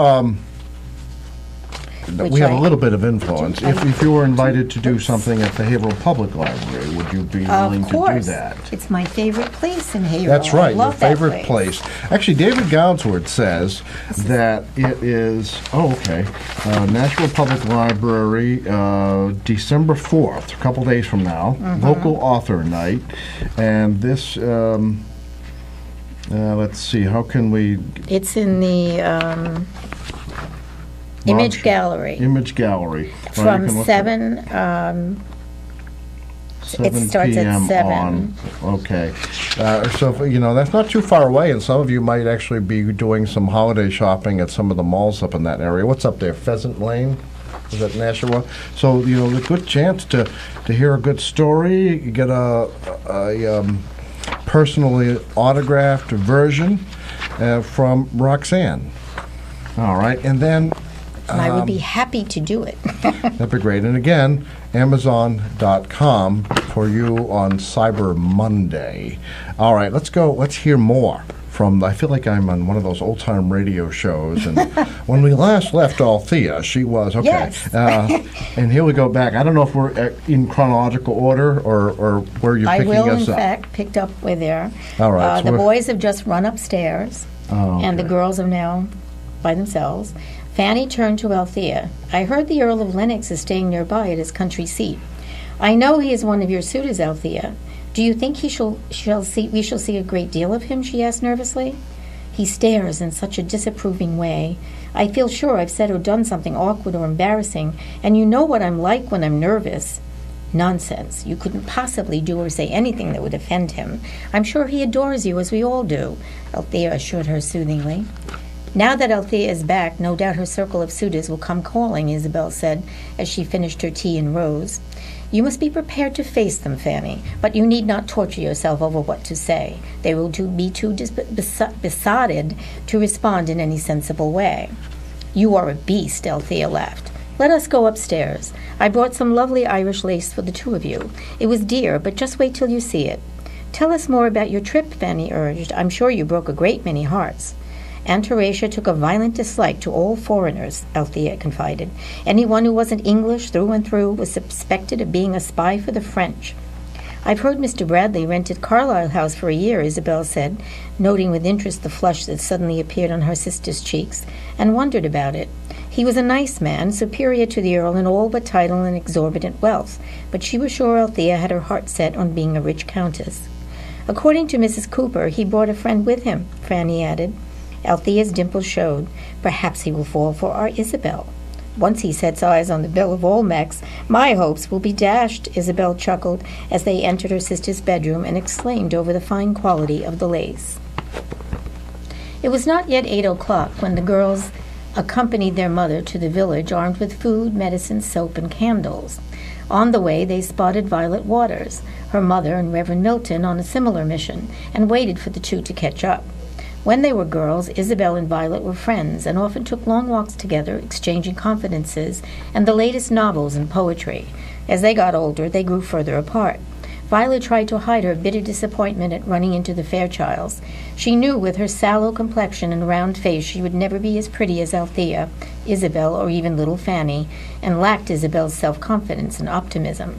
we have a little bit of influence. If you were invited to do something at the Haverhill Public Library, would you be willing to do that?
It's my favorite place in Haverhill.
That's right, your
I love that
favorite place. Actually, David Goudsworth says that it is, Nashville Public Library, December 4th, a couple days from now, local author night. And this, let's see, how can we...
It's in the... Image Gallery.
Image Gallery.
From 7, it starts at 7.
On. Okay. So, that's not too far away, and some of you might actually be doing some holiday shopping at some of the malls up in that area. What's up there? Pheasant Lane? Is that Nashua? So, a good chance to hear a good story. You get a personally autographed version from Roxanne. All right, and then...
And I would be happy to do it.
That'd be great. And again, Amazon.com for you on Cyber Monday. All right, let's go. Let's hear more from, I feel like I'm on one of those old-time radio shows. And when we last left Althea, she was, okay.
Yes.
And here we go back. I don't know if we're in chronological order or where you're picking us up.
I will, in fact, picked up with there.
All right.
The boys have just run upstairs, and the girls are now by themselves. Fanny turned to Althea. I heard the Earl of Lennox is staying nearby at his country seat. I know he is one of your suitors, Althea. Do you think we shall see a great deal of him? She asked nervously. He stares in such a disapproving way. I feel sure I've said or done something awkward or embarrassing, and you know what I'm like when I'm nervous. Nonsense. You couldn't possibly do or say anything that would offend him. I'm sure he adores you, as we all do, Althea assured her soothingly. Now that Althea is back, no doubt her circle of suitors will come calling, Isabel said, as she finished her tea and rose. You must be prepared to face them, Fanny, but you need not torture yourself over what to say. They will be too besotted to respond in any sensible way. You are a beast, Althea laughed. Let us go upstairs. I brought some lovely Irish lace for the two of you. It was dear, but just wait till you see it. Tell us more about your trip, Fanny urged. I'm sure you broke a great many hearts. Aunt Horatia took a violent dislike to all foreigners, Althea confided. Anyone who wasn't English through and through was suspected of being a spy for the French. I've heard Mr. Bradley rented Carlisle House for a year, Isabel said, noting with interest the flush that suddenly appeared on her sister's cheeks, and wondered about it. He was a nice man, superior to the Earl in all but title and exorbitant wealth, but she was sure Althea had her heart set on being a rich countess. According to Mrs. Cooper, he brought a friend with him, Fanny added. Althea's dimples showed. Perhaps he will fall for our Isabel. Once he sets eyes on the Belle of Olmecs, my hopes will be dashed, Isabel chuckled as they entered her sister's bedroom and exclaimed over the fine quality of the lace. It was not yet 8 o'clock when the girls accompanied their mother to the village armed with food, medicine, soap, and candles. On the way, they spotted Violet Waters, her mother and Reverend Milton on a similar mission, and waited for the two to catch up. When they were girls, Isabel and Violet were friends and often took long walks together, exchanging confidences and the latest novels and poetry. As they got older, they grew further apart. Violet tried to hide her bitter disappointment at running into the Fairchilds. She knew with her sallow complexion and round face she would never be as pretty as Althea, Isabel, or even little Fanny, and lacked Isabel's self-confidence and optimism.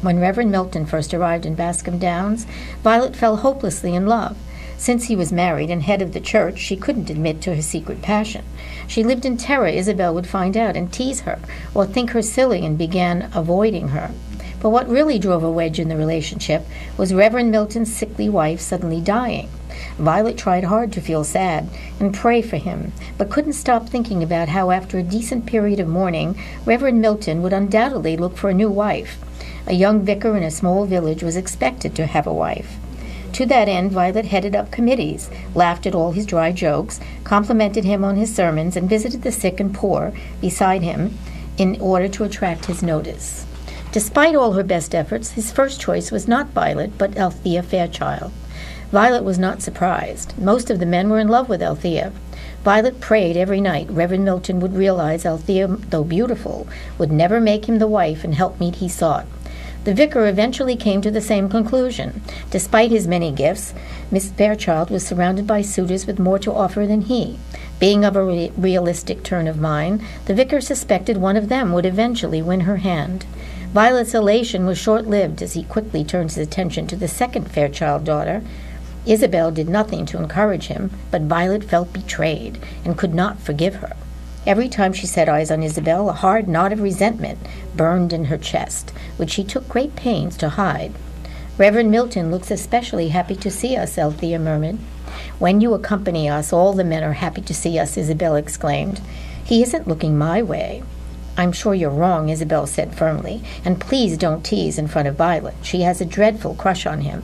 When Reverend Milton first arrived in Bascom Downs, Violet fell hopelessly in love. Since he was married and head of the church, she couldn't admit to her secret passion. She lived in terror Isabel would find out and tease her, or think her silly and began avoiding her. But what really drove a wedge in the relationship was Reverend Milton's sickly wife suddenly dying. Violet tried hard to feel sad and pray for him, but couldn't stop thinking about how after a decent period of mourning, Reverend Milton would undoubtedly look for a new wife. A young vicar in a small village was expected to have a wife. To that end, Violet headed up committees, laughed at all his dry jokes, complimented him on his sermons, and visited the sick and poor beside him in order to attract his notice. Despite all her best efforts, his first choice was not Violet, but Althea Fairchild. Violet was not surprised. Most of the men were in love with Althea. Violet prayed every night Reverend Milton would realize Althea, though beautiful, would never make him the wife and helpmeet he sought. The vicar eventually came to the same conclusion. Despite his many gifts, Miss Fairchild was surrounded by suitors with more to offer than he. Being of a realistic turn of mind, the vicar suspected one of them would eventually win her hand. Violet's elation was short-lived as he quickly turned his attention to the second Fairchild daughter. Isabel did nothing to encourage him, but Violet felt betrayed and could not forgive her. Every time she set eyes on Isabel, a hard knot of resentment burned in her chest, which she took great pains to hide. Reverend Milton looks especially happy to see us, Althea murmured. When you accompany us, all the men are happy to see us, Isabel exclaimed. He isn't looking my way. I'm sure you're wrong, Isabel said firmly, and please don't tease in front of Violet. She has a dreadful crush on him.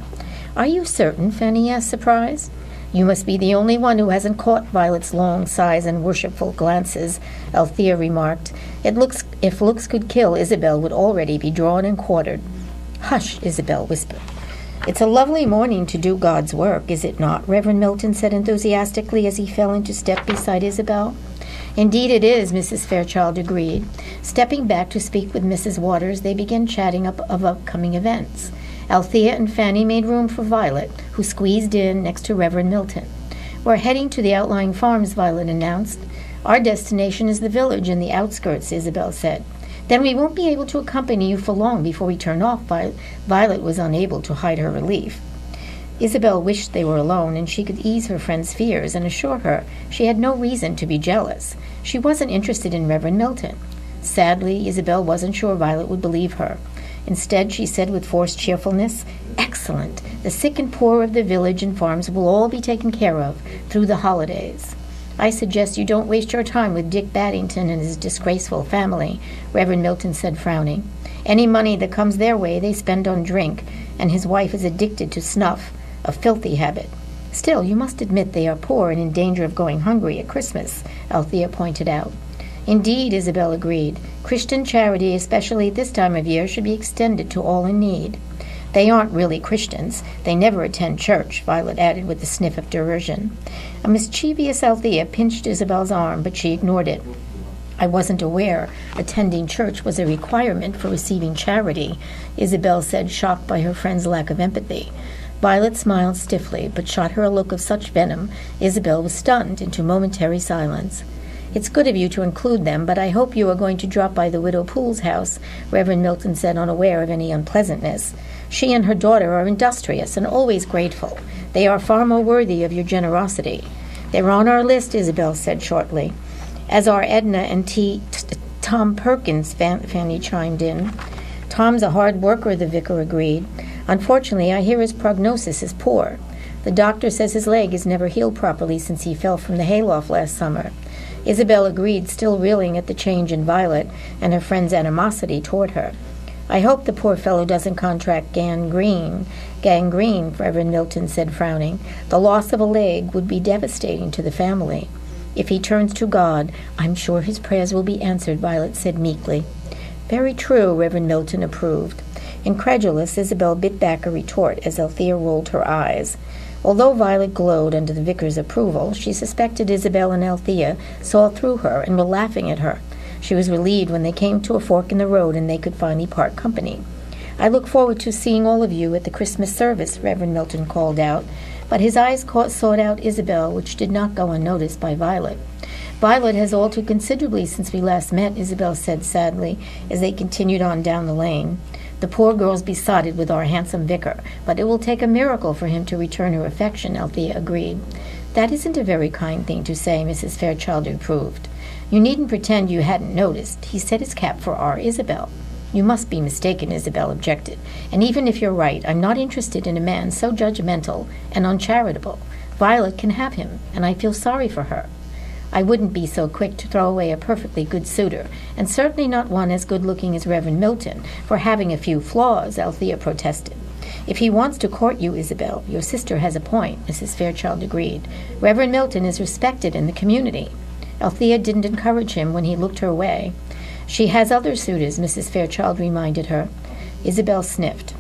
Are you certain? Fanny asked, surprised. You must be the only one who hasn't caught Violet's long sighs and worshipful glances, Althea remarked. If looks could kill, Isabel would already be drawn and quartered. Hush, Isabel whispered. It's a lovely morning to do God's work, is it not? Reverend Milton said enthusiastically as he fell into step beside Isabel. Indeed it is, Mrs. Fairchild agreed. Stepping back to speak with Mrs. Waters, they began chatting of upcoming events. Althea and Fanny made room for Violet, who squeezed in next to Reverend Milton. We're heading to the outlying farms, Violet announced. Our destination is the village in the outskirts, Isabel said. Then we won't be able to accompany you for long before we turn off. Violet was unable to hide her relief. Isabel wished they were alone and she could ease her friend's fears and assure her she had no reason to be jealous. She wasn't interested in Reverend Milton. Sadly, Isabel wasn't sure Violet would believe her. Instead, she said with forced cheerfulness, Excellent. The sick and poor of the village and farms will all be taken care of through the holidays. I suggest you don't waste your time with Dick Baddington and his disgraceful family, Reverend Milton said, frowning. Any money that comes their way they spend on drink, and his wife is addicted to snuff, a filthy habit. Still, you must admit they are poor and in danger of going hungry at Christmas, Althea pointed out. Indeed, Isabel agreed. Christian charity, especially at this time of year, should be extended to all in need. They aren't really Christians. They never attend church, Violet added with a sniff of derision. A mischievous Althea pinched Isabel's arm, but she ignored it. I wasn't aware attending church was a requirement for receiving charity, Isabel said, shocked by her friend's lack of empathy. Violet smiled stiffly, but shot her a look of such venom, Isabel was stunned into momentary silence. It's good of you to include them, but I hope you are going to drop by the Widow Poole's house, Reverend Milton said, unaware of any unpleasantness. She and her daughter are industrious and always grateful. They are far more worthy of your generosity. They're on our list, Isabel said shortly. As are Edna and Tom Perkins, Fanny chimed in. Tom's a hard worker, the vicar agreed. Unfortunately, I hear his prognosis is poor. The doctor says his leg has never healed properly since he fell from the hayloft last summer. Isabel agreed, still reeling at the change in Violet and her friend's animosity toward her. I hope the poor fellow doesn't contract gangrene, Reverend Milton said, frowning. The loss of a leg would be devastating to the family. If he turns to God, I'm sure his prayers will be answered, Violet said meekly. Very true, Reverend Milton approved. Incredulous, Isabel bit back a retort as Althea rolled her eyes. Although Violet glowed under the vicar's approval, she suspected Isabel and Althea saw through her and were laughing at her. She was relieved when they came to a fork in the road and they could finally part company. I look forward to seeing all of you at the Christmas service, Reverend Milton called out, but his eyes sought out Isabel, which did not go unnoticed by Violet. Violet has altered considerably since we last met, Isabel said sadly, as they continued on down the lane. The poor girl's besotted with our handsome vicar, but it will take a miracle for him to return her affection, Althea agreed. That isn't a very kind thing to say, Mrs. Fairchild reproved. You needn't pretend you hadn't noticed. He set his cap for our Isabel. You must be mistaken, Isabel objected. And even if you're right, I'm not interested in a man so judgmental and uncharitable. Violet can have him, and I feel sorry for her. I wouldn't be so quick to throw away a perfectly good suitor, and certainly not one as good-looking as Reverend Milton, for having a few flaws, Althea protested. If he wants to court you, Isabel, your sister has a point, Mrs. Fairchild agreed. Reverend Milton is respected in the community. Althea didn't encourage him when he looked her way. She has other suitors, Mrs. Fairchild reminded her. Isabel sniffed.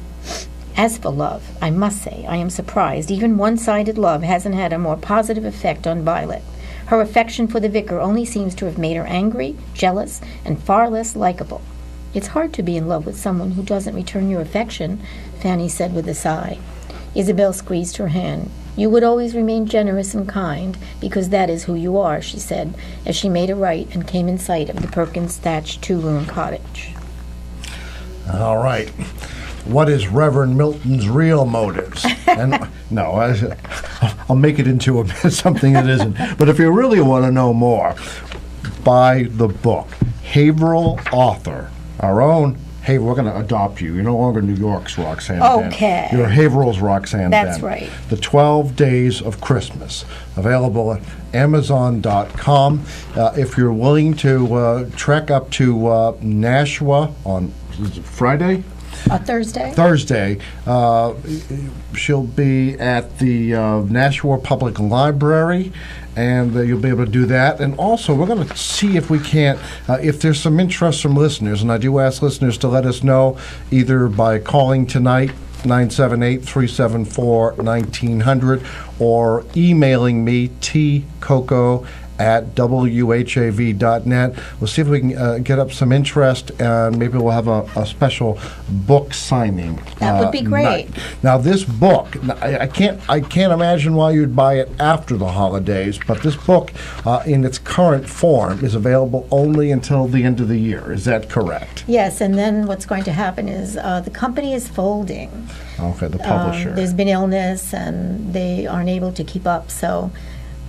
As for love, I must say I am surprised even one-sided love hasn't had a more positive effect on Violet. Her affection for the vicar only seems to have made her angry, jealous, and far less likable. It's hard to be in love with someone who doesn't return your affection, Fanny said with a sigh. Isabel squeezed her hand. You would always remain generous and kind, because that is who you are, she said, as she made a right and came in sight of the Perkins thatched two-room cottage.
All right. What is Reverend Milton's real motives? And no, I'll make it into something it isn't. But if you really want to know more, buy the book. Haverhill author, our own. Hey, we're going to adopt you. You're no longer New York's Roxanne Dent.
Okay.
You're Haverhill's Roxanne Dent.
That's right.
The 12 Days of Christmas, available at Amazon.com. If you're willing to trek up to Nashua on Friday?
Thursday?
Thursday. She'll be at the Nashua Public Library, and you'll be able to do that. And also, we're going to see if we can't, if there's some interest from listeners, and I do ask listeners to let us know either by calling tonight, 978-374-1900, or emailing me, tcoco@whav.net. We'll see if we can get up some interest, and maybe we'll have a special book signing.
That would be great.
Night. Now, this book, I can't imagine why you'd buy it after the holidays, but this book, in its current form, is available only until the end of the year. Is that correct?
Yes, and then what's going to happen is the company is folding.
Okay, the publisher.
There's been illness, and they aren't able to keep up, so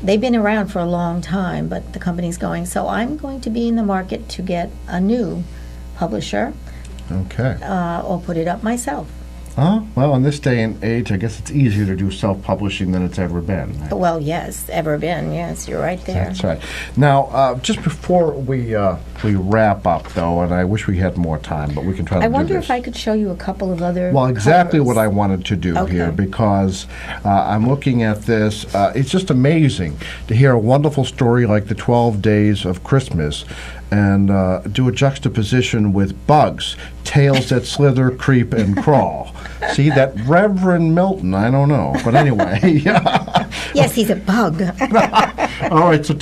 they've been around for a long time, but the company's going. So I'm going to be in the market to get a new publisher.
Okay.
Or put it up myself.
Well, in this day and age, I guess it's easier to do self-publishing than it's ever been. Right?
Well, yes, ever been. Yes, you're right there.
That's right. Now, just before we wrap up, though, and I wish we had more time, but we can try to do this.
I wonder if I could show you a couple of other
Well, exactly
covers.
what I wanted to do here, because I'm looking at this. It's just amazing to hear a wonderful story like the 12 Days of Christmas and do a juxtaposition with bugs, tails that slither, creep, and crawl. See, that Reverend Milton, I don't know. But anyway.
Yes, he's a bug.
All right, so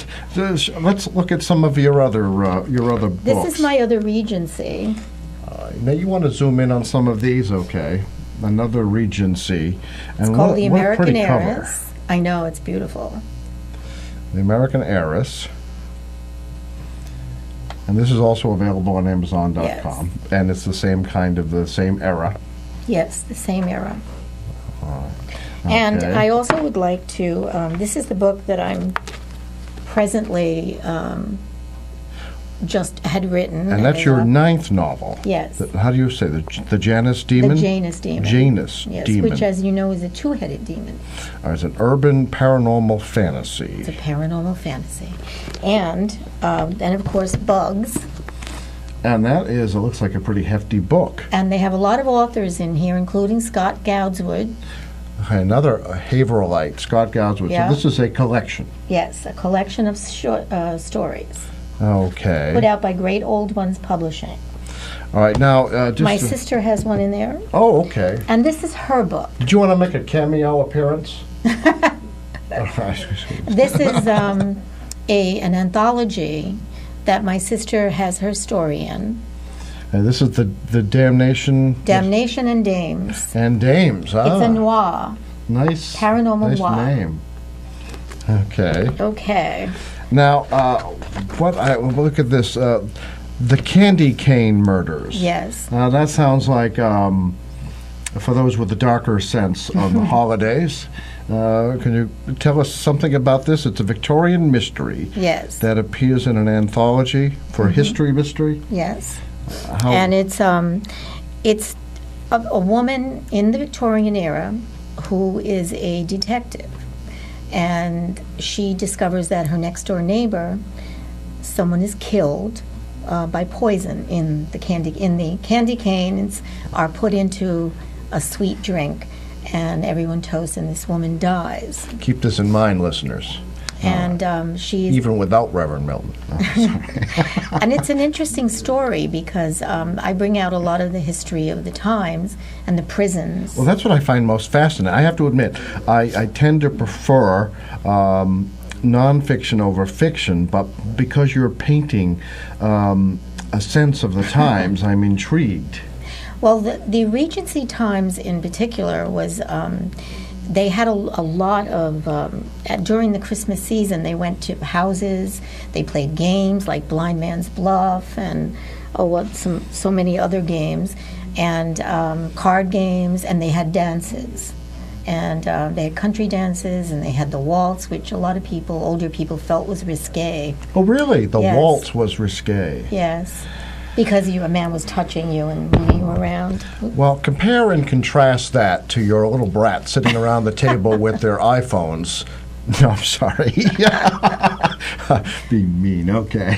let's look at some of your other books.
This is my other Regency.
Now, you want to zoom in on some of these, okay? Another Regency.
It's called The American Heiress. I know, it's beautiful.
The American Heiress. And this is also available on Amazon.com.
Yes.
And it's the same era.
Yes, the same era. And I also would like to, this is the book that I'm presently just had written.
And that's your 9th novel.
Yes.
How do you say? The Janus Demon?
The Janus Demon.
Janus
yes,
Demon.
Which, as you know, is a two-headed demon.
It's an urban paranormal fantasy.
It's a paranormal fantasy. And of course, Bugs.
And that it looks like a pretty hefty book.
And they have a lot of authors in here, including Scott Goudswood.
Another Haverhillite, Scott Goudswood.
Yeah.
So this is a collection.
Yes, a collection of short stories.
Okay.
Put out by Great Old Ones Publishing.
All right, now just
my sister has one in there.
Oh, okay.
And this is her book.
Did you want to make a cameo appearance?
This is an anthology that my sister has her story in.
And this is the Damnation.
Damnation and Dames.
And Dames. Ah.
It's a noir.
Nice.
Paranormal noir.
Nice name. Okay.
Okay.
Now, look at this. The Candy Cane Murders.
Yes.
That sounds like, for those with a darker sense of the holidays, can you tell us something about this? It's a Victorian mystery.
Yes.
That appears in an anthology for history mystery.
Yes. And it's a woman in the Victorian era who is a detective. And she discovers that her next door neighbor, someone is killed by poison in the candy canes are put into a sweet drink, and everyone toasts, and this woman dies.
Keep this in mind, listeners.
And she's
even without Reverend Milton.
And it's an interesting story because I bring out a lot of the history of the times and the prisons.
Well, that's what I find most fascinating. I have to admit, I tend to prefer nonfiction over fiction, but because you're painting a sense of the times, I'm intrigued.
Well, the Regency Times in particular was, they had a lot of, during the Christmas season, they went to houses, they played games like Blind Man's Bluff and so many other games, and card games, and they had dances. And they had country dances, and they had the waltz, which a lot of people, older people, felt was risque.
Oh, really? The
Yes.
waltz was risque.
Yes, because a man was touching you and moving you around.
Well, compare and contrast that to your little brat sitting around the table with their iPhones. No, I'm sorry. Be mean, okay.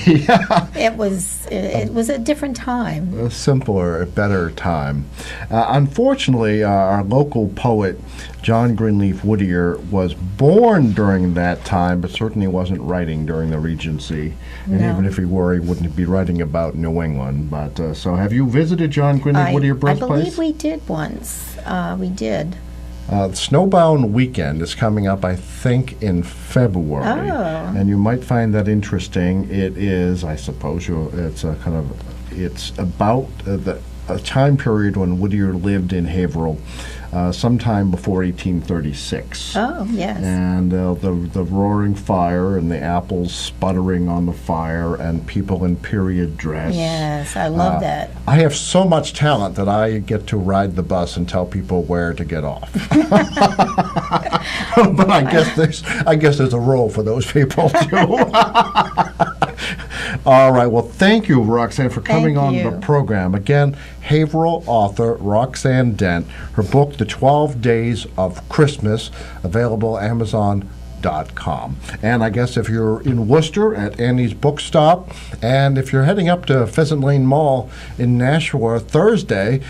It was a different time.
A simpler, better time. Unfortunately, our local poet, John Greenleaf Whittier, was born during that time, but certainly wasn't writing during the Regency. And
No.
even if he were, he wouldn't be writing about New England. But so, have you visited John Greenleaf Whittier
I
birthplace?
believe we did once. We did.
Snowbound Weekend is coming up, I think, in February,
Oh.
and you might find that interesting. It is, I suppose, it's about a time period when Whittier lived in Haverhill, sometime before 1836.
Oh, yes.
And the roaring fire and the apples sputtering on the fire and people in period dress.
Yes, I love that.
I have so much talent that I get to ride the bus and tell people where to get off. But I guess there's a role for those people too. All right. Well, thank you, Roxanne, for coming on
you.
the program. Again, Haverhill author Roxanne Dent. Her book, The 12 Days of Christmas, available at Amazon.com. And I guess if you're in Worcester at Annie's Book Stop, and if you're heading up to Pheasant Lane Mall in Nashua Thursday,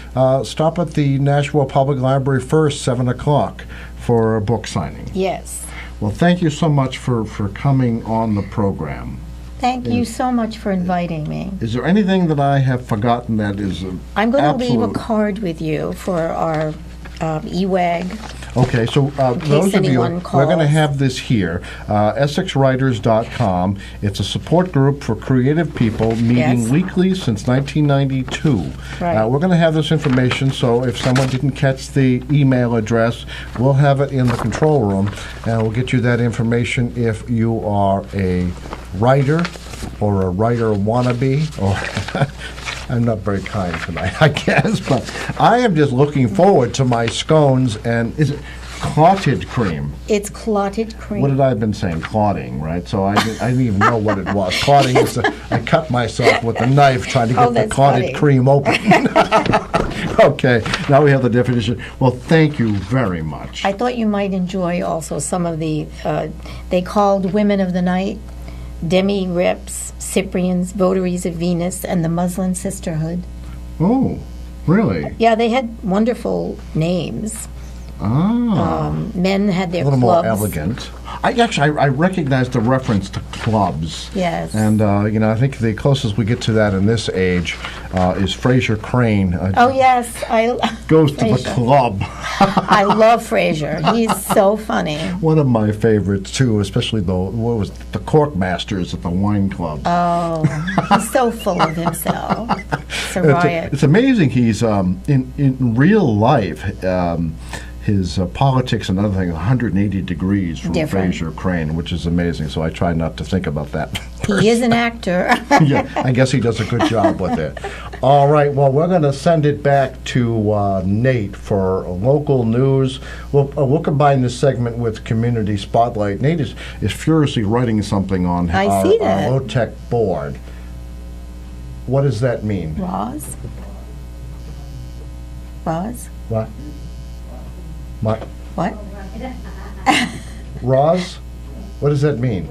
stop at the Nashua Public Library first, 7 o'clock, for a book signing.
Yes.
Well, thank you so much for coming on the program.
Thank you so much for inviting me.
Is there anything that I have forgotten that is
I'm going to leave a card with you for our EWAG.
Okay, so those of you,
anyone
we're going to
calls.
have this here, EssexWriters.com. It's a support group for creative people meeting
Yes.
weekly since 1992.
Right.
We're going to have this information, so if someone didn't catch the email address, we'll have it in the control room, and we'll get you that information if you are a writer or a writer wannabe, or I'm not very kind tonight, I guess, but I am just looking forward to my scones. And is it clotted cream?
It's clotted cream.
What had I been saying? Clotting, right? So I didn't even know what it was. Clotting is I cut myself with a knife trying to get the
that's
clotted
funny.
cream open. Okay, now we have the definition. Well, thank you very much.
I thought you might enjoy also some of the, they called Women of the Night, Demi Rips, Cyprians, Votaries of Venus, and the Muslin Sisterhood.
Oh, really?
Yeah, they had wonderful names.
Ah.
Men had their
A little
clubs.
more elegant. I recognize the reference to clubs.
Yes.
And, I think the closest we get to that in this age is Fraser Crane.
Oh, yes.
Goes to the
Frasier.
club.
I love Frasier. He's so funny.
One of my favorites, too, especially the Cork Masters at the wine club.
Oh, he's so full of himself. It's a riot.
It's amazing he's, in real life, his politics and other things 180 degrees from
Different.
Fraser Crane, which is amazing. So I try not to think about that.
He is an actor.
Yeah, I guess he does a good job with it. All right, well, we're going to send it back to Nate for local news. We'll combine this segment with Community Spotlight. Nate is furiously writing something on
I see
our
that.
low-tech board. What does that mean?
Roz? Roz?
What? What?
What?
Roz? What does that mean?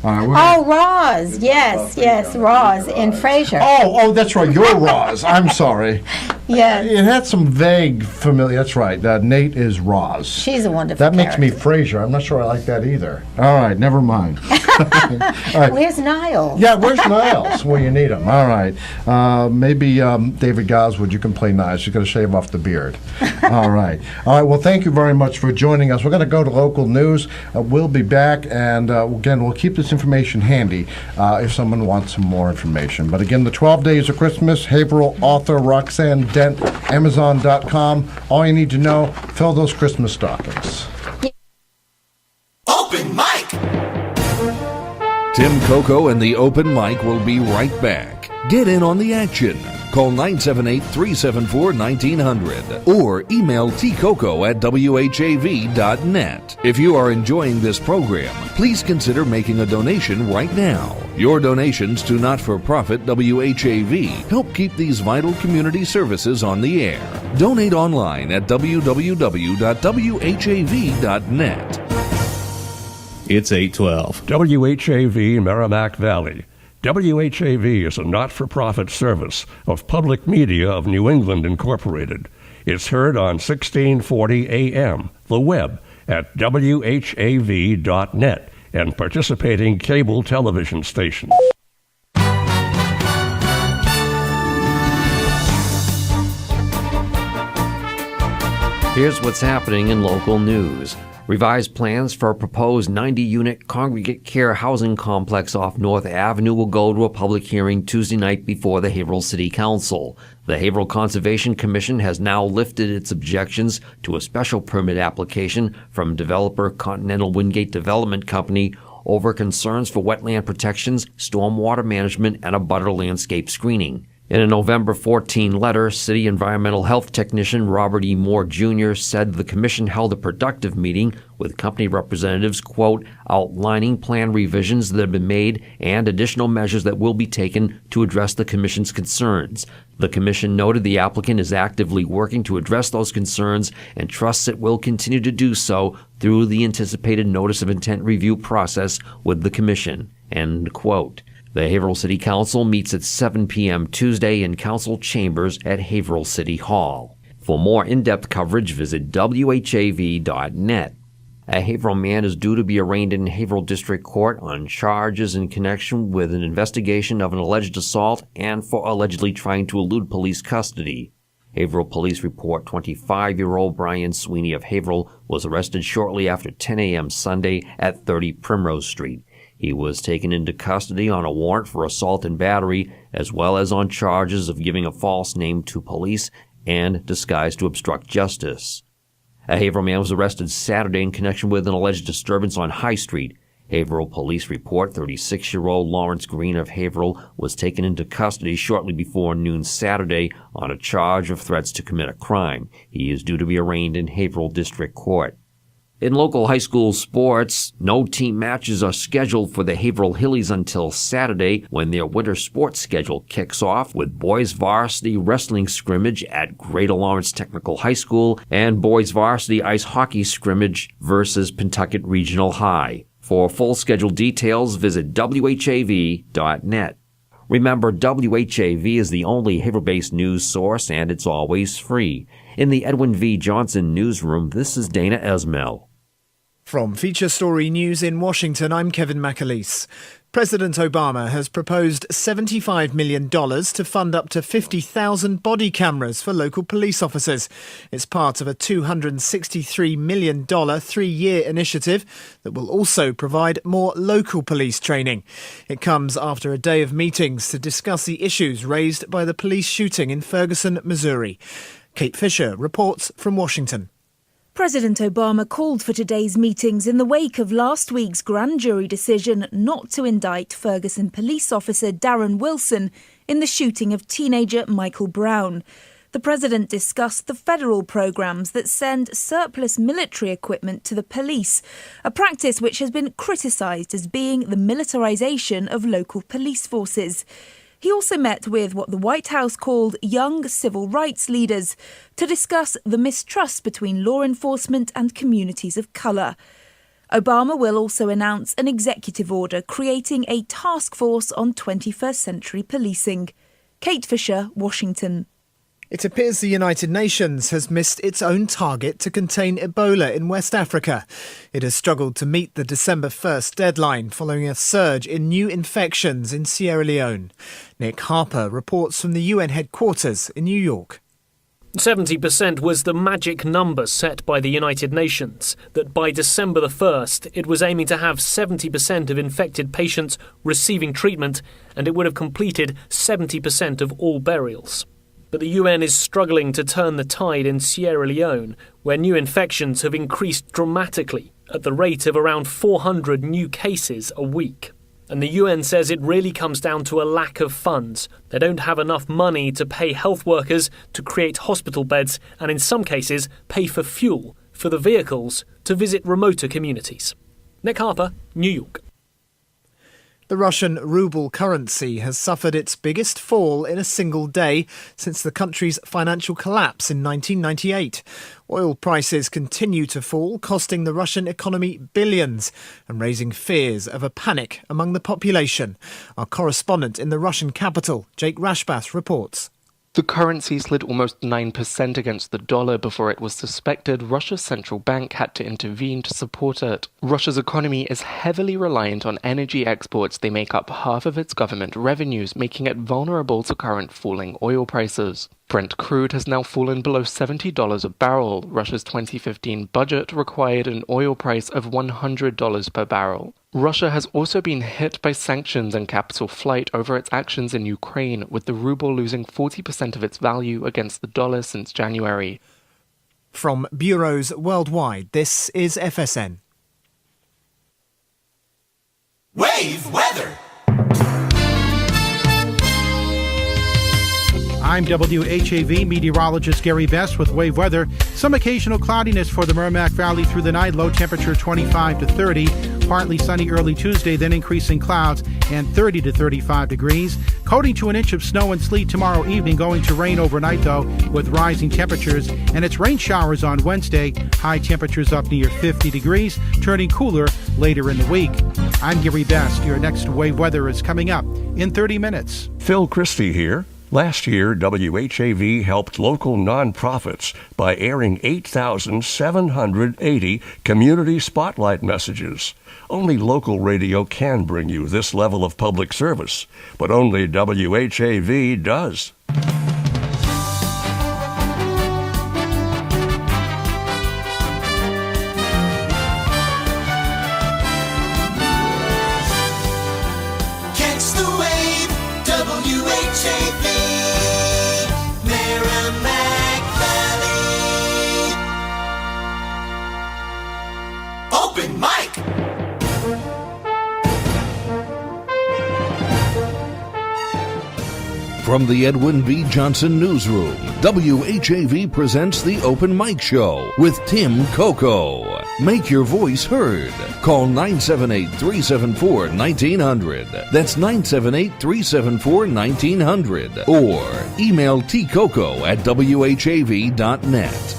Oh, Roz. Yes, Roz in Frasier.
Oh, that's right. You're Roz. I'm sorry.
Yeah.
It had some vague familiar. That's right. Nate is Roz.
She's a wonderful
That makes me
character.
Frasier. I'm not sure I like that either. All right, never mind. All right.
Where's Niles?
Yeah, where's Niles? Well, you need him. All right. Maybe David Goswood, you can play Niles. You're going to shave off the beard. All right. All right. Well, thank you very much for joining us. We're going to go to local news. We'll be back, and again, we'll keep this information handy if someone wants some more information. But again, the 12 Days of Christmas, Haverhill author Roxanne Dent, Amazon.com. All you need to know, fill those Christmas stockings.
Open mic!
Tim Coco and the Open Mic will be right back. Get in on the action. Call 978-374-1900 or email tcoco@whav.net. If you are enjoying this program, please consider making a donation right now. Your donations to not-for-profit WHAV help keep these vital community services on the air. Donate online at www.whav.net.
It's 8:12.
WHAV Merrimack Valley. WHAV is a not-for-profit service of Public Media of New England Incorporated. It's heard on 1640 AM, the web, at whav.net, and participating cable television stations.
Here's what's happening in local news. Revised plans for a proposed 90-unit congregate care housing complex off North Avenue will go to a public hearing Tuesday night before the Haverhill City Council. The Haverhill Conservation Commission has now lifted its objections to a special permit application from developer Continental Wingate Development Company over concerns for wetland protections, stormwater management, and a butter landscape screening. In a November 14 letter, City Environmental Health Technician Robert E. Moore Jr. said the Commission held a productive meeting with company representatives, quote, outlining plan revisions that have been made and additional measures that will be taken to address the Commission's concerns. The Commission noted the applicant is actively working to address those concerns and trusts it will continue to do so through the anticipated Notice of Intent review process with the Commission, end quote. The Haverhill City Council meets at 7 p.m. Tuesday in Council Chambers at Haverhill City Hall. For more in-depth coverage, visit WHAV.net. A Haverhill man is due to be arraigned in Haverhill District Court on charges in connection with an investigation of an alleged assault and for allegedly trying to elude police custody. Haverhill Police report 25-year-old Brian Sweeney of Haverhill was arrested shortly after 10 a.m. Sunday at 30 Primrose Street. He was taken into custody on a warrant for assault and battery, as well as on charges of giving a false name to police and disguise to obstruct justice. A Haverhill man was arrested Saturday in connection with an alleged disturbance on High Street. Haverhill Police report 36-year-old Lawrence Green of Haverhill was taken into custody shortly before noon Saturday on a charge of threats to commit a crime. He is due to be arraigned in Haverhill District Court. In local high school sports, no team matches are scheduled for the Haverhill Hillies until Saturday when their winter sports schedule kicks off with boys varsity wrestling scrimmage at Greater Lawrence Technical High School and boys varsity ice hockey scrimmage versus Pentucket Regional High. For full schedule details, visit WHAV.net. Remember, WHAV is the only Haverhill-based news source and it's always free. In the Edwin V. Johnson newsroom, this is Dana Esmel.
From Feature Story News in Washington, I'm Kevin McAleese. President Obama has proposed $75 million to fund up to 50,000 body cameras for local police officers. It's part of a $263 million three-year initiative that will also provide more local police training. It comes after a day of meetings to discuss the issues raised by the police shooting in Ferguson, Missouri. Kate Fisher reports from Washington.
President Obama called for today's meetings in the wake of last week's grand jury decision not to indict Ferguson police officer Darren Wilson in the shooting of teenager Michael Brown. The president discussed the federal programs that send surplus military equipment to the police, a practice which has been criticised as being the militarisation of local police forces. He also met with what the White House called young civil rights leaders to discuss the mistrust between law enforcement and communities of colour. Obama will also announce an executive order creating a task force on 21st century policing. Kate Fisher, Washington.
It appears the United Nations has missed its own target to contain Ebola in West Africa. It has struggled to meet the December 1st deadline following a surge in new infections in Sierra Leone. Nick Harper reports from the UN headquarters in New York.
70% was the magic number set by the United Nations, that by December the 1st it was aiming to have 70% of infected patients receiving treatment, and it would have completed 70% of all burials. But the UN is struggling to turn the tide in Sierra Leone, where new infections have increased dramatically at the rate of around 400 new cases a week. And the UN says it really comes down to a lack of funds. They don't have enough money to pay health workers, to create hospital beds, and in some cases pay for fuel for the vehicles to visit remoter communities. Nick Harper, New York.
The Russian ruble currency has suffered its biggest fall in a single day since the country's financial collapse in 1998. Oil prices continue to fall, costing the Russian economy billions and raising fears of a panic among the population. Our correspondent in the Russian capital, Jake Rashbath, reports.
The currency slid almost 9% against the dollar before it was suspected Russia's central bank had to intervene to support it. Russia's economy is heavily reliant on energy exports. They make up half of its government revenues, making it vulnerable to current falling oil prices. Brent crude has now fallen below $70 a barrel. Russia's 2015 budget required an oil price of $100 per barrel. Russia has also been hit by sanctions and capital flight over its actions in Ukraine, with the ruble losing 40% of its value against the dollar since January.
From bureaus worldwide, this is FSN.
Wave weather.
I'm WHAV meteorologist Gary Best with WAVE weather. Some occasional cloudiness for the Merrimack Valley through the night. Low temperature 25 to 30. Partly sunny early Tuesday, then increasing clouds and 30 to 35 degrees. Coating to an inch of snow and sleet tomorrow evening. Going to rain overnight, though, with rising temperatures. And it's rain showers on Wednesday. High temperatures up near 50 degrees, turning cooler later in the week. I'm Gary Best. Your next WAVE weather is coming up in 30 minutes.
Phil Christie here. Last year, WHAV helped local nonprofits by airing 8,780 community spotlight messages. Only local radio can bring you this level of public service, but only WHAV does.
Catch the wave, WHAV, Merrimack Valley. Open mic.
From the Edwin B. Johnson Newsroom, WHAV presents the Open Mic Show with Tim Coco. Make your voice heard. Call 978-374-1900. That's 978-374-1900. Or email tcoco@whav.net.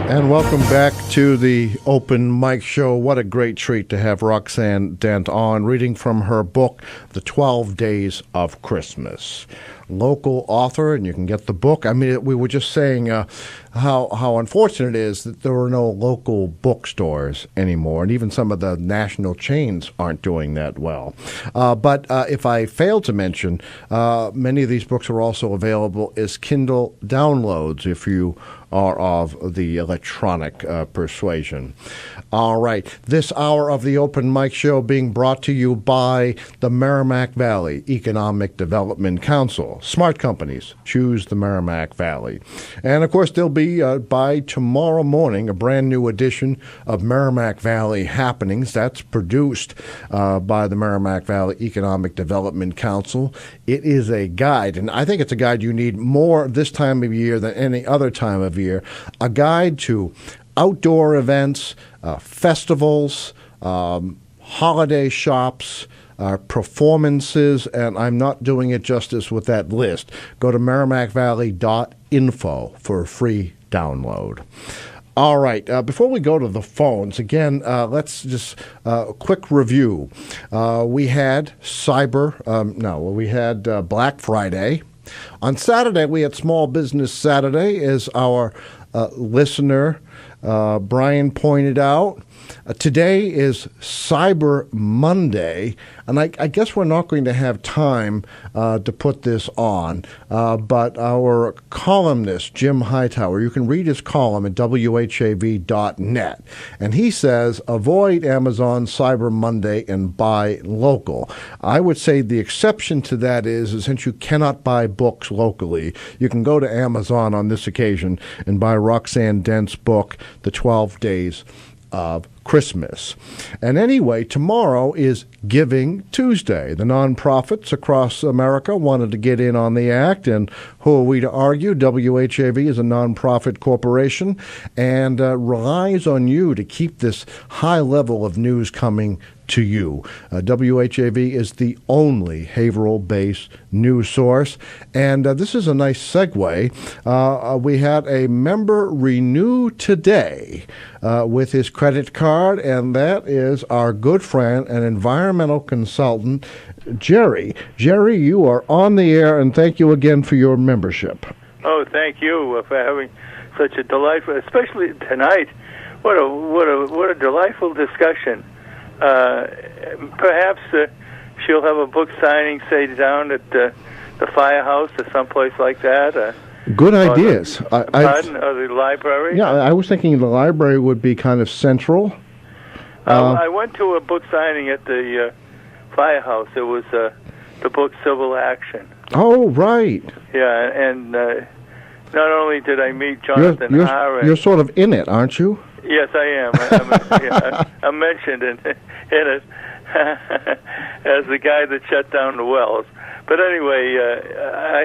And welcome back to the Open Mic Show. What a great treat to have Roxanne Dent on, reading from her book, The 12 Days of Christmas. Local author, and you can get the book. I mean, we were just saying how unfortunate it is that there are no local bookstores anymore, and even some of the national chains aren't doing that well. But if I failed to mention, many of these books are also available as Kindle downloads if you are of the electronic persuasion. All right, this hour of the Open Mic Show being brought to you by the Merrimack Valley Economic Development Council. Smart companies choose the Merrimack Valley. And, of course, there'll be, by tomorrow morning, a brand new edition of Merrimack Valley Happenings. That's produced by the Merrimack Valley Economic Development Council. It is a guide, and I think it's a guide you need more this time of year than any other time of year. A guide to outdoor events, festivals, holiday shops, performances, and I'm not doing it justice with that list. Go to merrimackvalley.info for a free download. All right, before we go to the phones, again, let's just quick review. We had Black Friday. On Saturday, we had Small Business Saturday, as our listener Brian pointed out. Today is Cyber Monday, and I guess we're not going to have time to put this on, but our columnist, Jim Hightower, you can read his column at WHAV.net, and he says, avoid Amazon Cyber Monday and buy local. I would say the exception to that is since you cannot buy books locally, you can go to Amazon on this occasion and buy Roxanne Dent's book, The 12 Days of Christmas. And anyway, tomorrow is Giving Tuesday. The nonprofits across America wanted to get in on the act, and who are we to argue? WHAV is a nonprofit corporation and relies on you to keep this high level of news coming to you. WHAV is the only Haverhill-based news source, and this is a nice segue. We had a member renew today with his credit card, and that is our good friend and environmental consultant, Jerry. Jerry, you are on the air, and thank you again for your membership.
Oh, thank you for having such a delightful, especially tonight. What a delightful discussion. Perhaps she'll have a book signing, say, down at the firehouse or someplace like that.
Good ideas.
Or the library.
Yeah, I was thinking the library would be kind of central.
I went to a book signing at the firehouse. It was the book Civil Action.
Oh, right.
Yeah, and not only did I meet Jonathan Hara.
You're sort of in it, aren't you?
Yes, I am. I'm mentioned in it as the guy that shut down the wells. But anyway,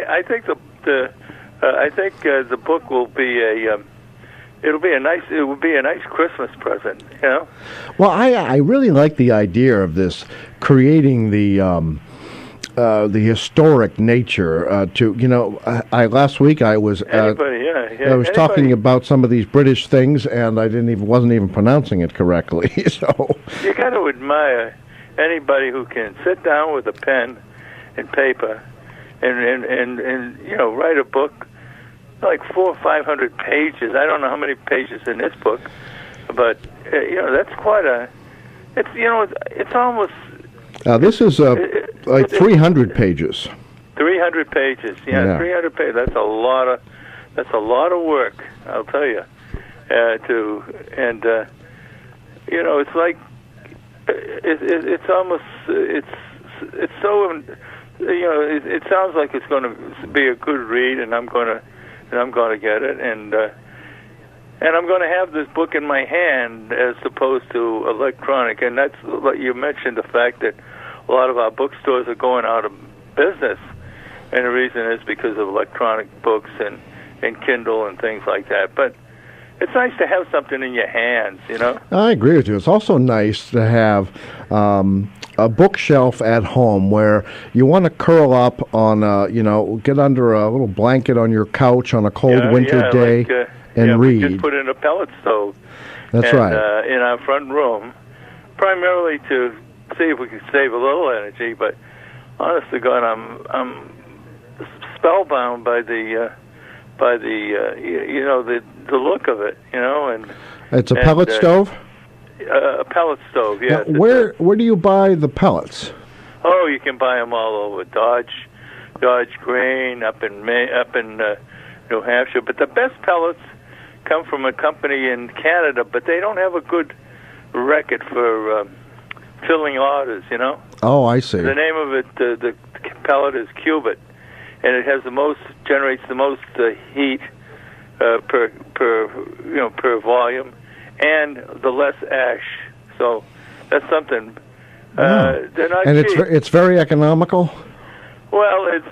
I think the book will be it will be a nice Christmas present, you know.
Well, I really like the idea of this, creating the historic nature to, you know. Last week I was talking about some of these British things, and I wasn't even pronouncing it correctly. So
you got to admire anybody who can sit down with a pen and paper and you know, write a book like 400 or 500 pages. I don't know how many pages in this book, but you know, that's quite a. It's, you know, it's almost.
This is like 300 pages.
300 pages, yeah. 300 pages. That's a lot of work, I'll tell you. You know, it's like it's almost it's so, you know, it sounds like it's going to be a good read, and I'm going to get it, and I'm going to have this book in my hand as opposed to electronic. And that's what you mentioned, the fact that a lot of our bookstores are going out of business, and the reason is because of electronic books and Kindle and things like that. But it's nice to have something in your hands, you know?
I agree with you. It's also nice to have a bookshelf at home where you want to curl up on, you know, get under a little blanket on your couch on a cold winter day and read.
We just put in a pellet stove.
That's right.
In our front room, primarily to see if we can save a little energy. But honest to God, I'm spellbound by the you know, the look of it, you know. And
it's a pellet stove.
A pellet stove, yes.
Now, where do you buy the pellets?
Oh, you can buy them all over Dodge Green, up in New Hampshire. But the best pellets come from a company in Canada, but they don't have a good record for filling orders, you know.
Oh, I see.
The name of it, the pellet is Cubit, and it has generates the most heat per volume, and the less ash. So that's something. They're not
and
cheap.
it's very economical.
Well, it's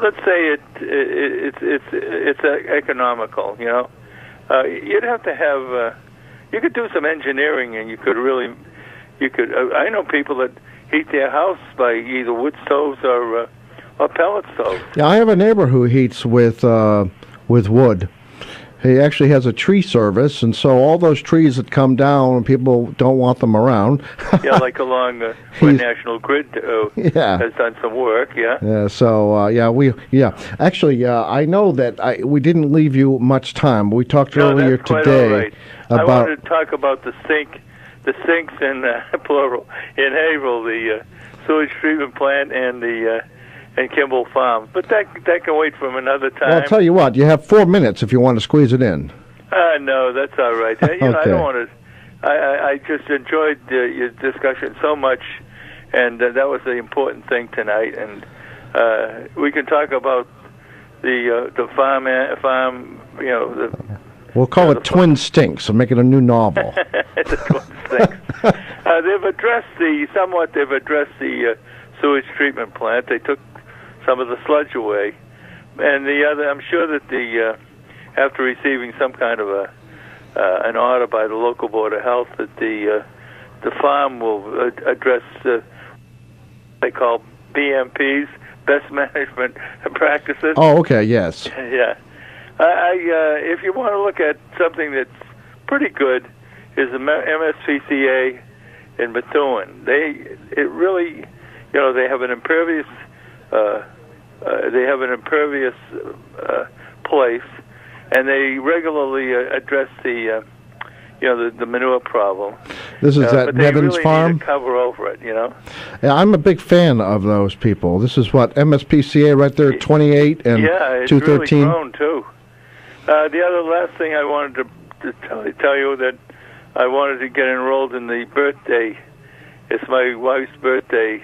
let's say it's economical. You know, you'd have to have. You could do some engineering, and you could. I know people that heat their house by either wood stoves or pellet stoves.
Yeah, I have a neighbor who heats with wood. He actually has a tree service, and so all those trees that come down, and people don't want them around.
Yeah, like along where National Grid has done some work. Yeah.
Yeah. So Actually, I know that we didn't leave you much time. We talked earlier
that's quite
today
all right.
about.
I wanted to talk about the sinks in plural in Haverhill, the sewage treatment plant, and Kimball Farms. But that can wait from another time.
Well, I'll tell you what, you have 4 minutes if you want to squeeze it in.
No, that's all right. You know, I don't want to. I just enjoyed your discussion so much, and that was the important thing tonight. And we can talk about the farm. You know,
we'll call it Twin Stinks and make it a new novel.
The Twin Stinks. They've addressed the sewage treatment plant. They took some of the sludge away, and the other. I'm sure that after receiving some kind of an order by the local board of health, that the farm will address they call BMPs, best management practices.
Oh, okay, yes.
Yeah, if you want to look at something that's pretty good, is the MSPCA in Methuen. They have an impervious. They have an impervious place, and they regularly address the manure problem.
This is at Nevins Farm.
Need to cover over it, you know.
Yeah, I'm a big fan of those people. This is what MSPCA right there, 28 and 213.
Yeah, it's really grown too. The other last thing I wanted to tell you that I wanted to get enrolled in the birthday. It's my wife's birthday,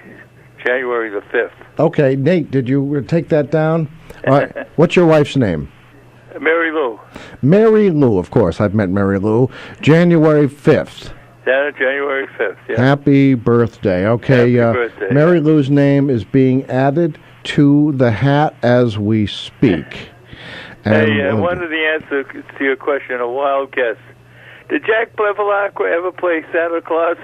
January the 5th.
Okay, Nate, did you take that down? All right. What's your wife's name?
Mary Lou.
Mary Lou, of course. I've met Mary Lou. January 5th.
January 5th, yeah.
Happy birthday. Okay,
Happy birthday.
Mary Lou's name is being added to the hat as we speak.
Hey, one of the answers to your question, a wild guess. Did Jack Bevilacqua ever play Santa Claus?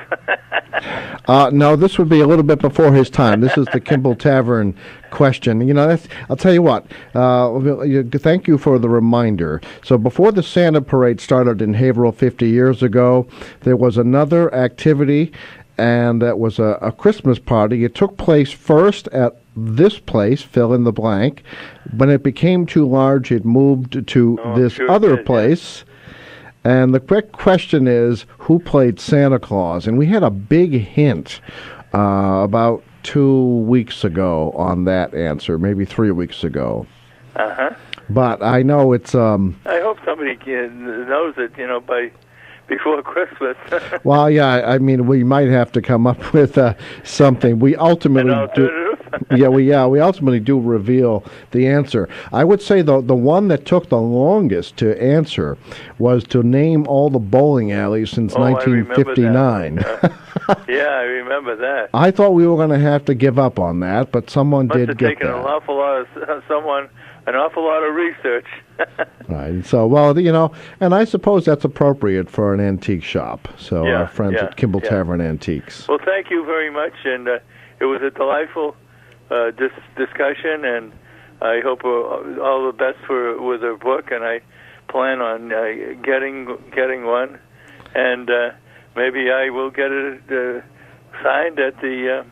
No, this would be a little bit before his time. This is the Kimball Tavern question. You know, I'll tell you what. Thank you for the reminder. So before the Santa Parade started in Haverhill 50 years ago, there was another activity, and that was a Christmas party. It took place first at this place, fill in the blank. When it became too large, it moved to this other place. And the quick question is, who played Santa Claus? And we had a big hint about 2 weeks ago on that answer, maybe 3 weeks ago.
Uh-huh.
But I know it's...
I hope somebody knows it, by before Christmas.
Well, yeah, I mean, we might have to come up with something. We ultimately we ultimately do reveal the answer. I would say the one that took the longest to answer was to name all the bowling alleys since 1959.
Yeah, I remember that.
I thought we were going to have to give up on that, but someone did get that.
Must have taken an awful lot of research.
Right. So, well, and I suppose that's appropriate for an antique shop. So, our friends at Kimball Tavern Antiques.
Well, thank you very much, and it was a delightful discussion, and I hope all the best with her book, and I plan on getting one, and maybe I will get it signed at the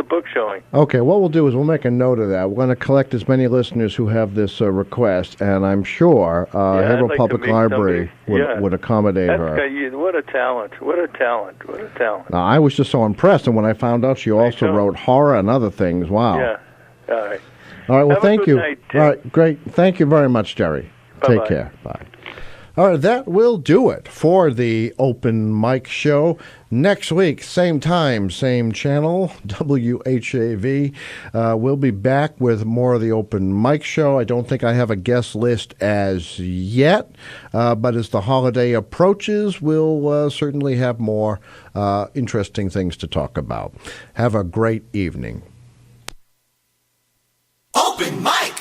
book showing.
Okay, what we'll do is we'll make a note of that. We're going to collect as many listeners who have this request, and I'm sure Haverhill Public Library would accommodate her.
What a talent! What a talent! What a talent!
I was just so impressed, and when I found out she also wrote horror and other things, wow.
Yeah, all right.
All right, well,
Have a
thank
good
you.
night, Tim.
All right, great. Thank you very much, Jerry.
Bye-bye.
Take care. Bye. All right, that will do it for the Open Mic Show. Next week, same time, same channel, WHAV. We'll be back with more of the Open Mic Show. I don't think I have a guest list as yet, but as the holiday approaches, we'll certainly have more interesting things to talk about. Have a great evening.
Open mic.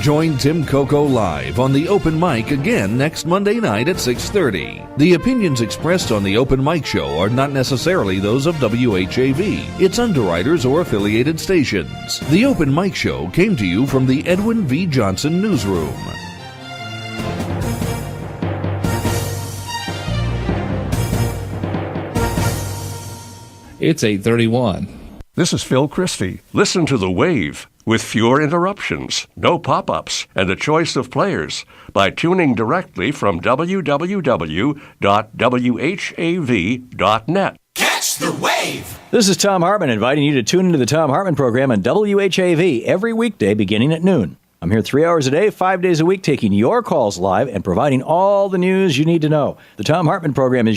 Join Tim Coco live on the Open Mic again next Monday night at 6:30. The opinions expressed on the Open Mic Show are not necessarily those of WHAV, its underwriters, or affiliated stations. The Open Mic Show came to you from the Edwin V. Johnson Newsroom.
It's 8:31.
This is Phil Christie. Listen to The Wave with fewer interruptions, no pop-ups, and a choice of players by tuning directly from www.whav.net.
Catch the wave.
This is Tom Hartman inviting you to tune into the Tom Hartman program on WHAV every weekday beginning at noon. I'm here 3 hours a day, 5 days a week, taking your calls live and providing all the news you need to know. The Tom Hartman program is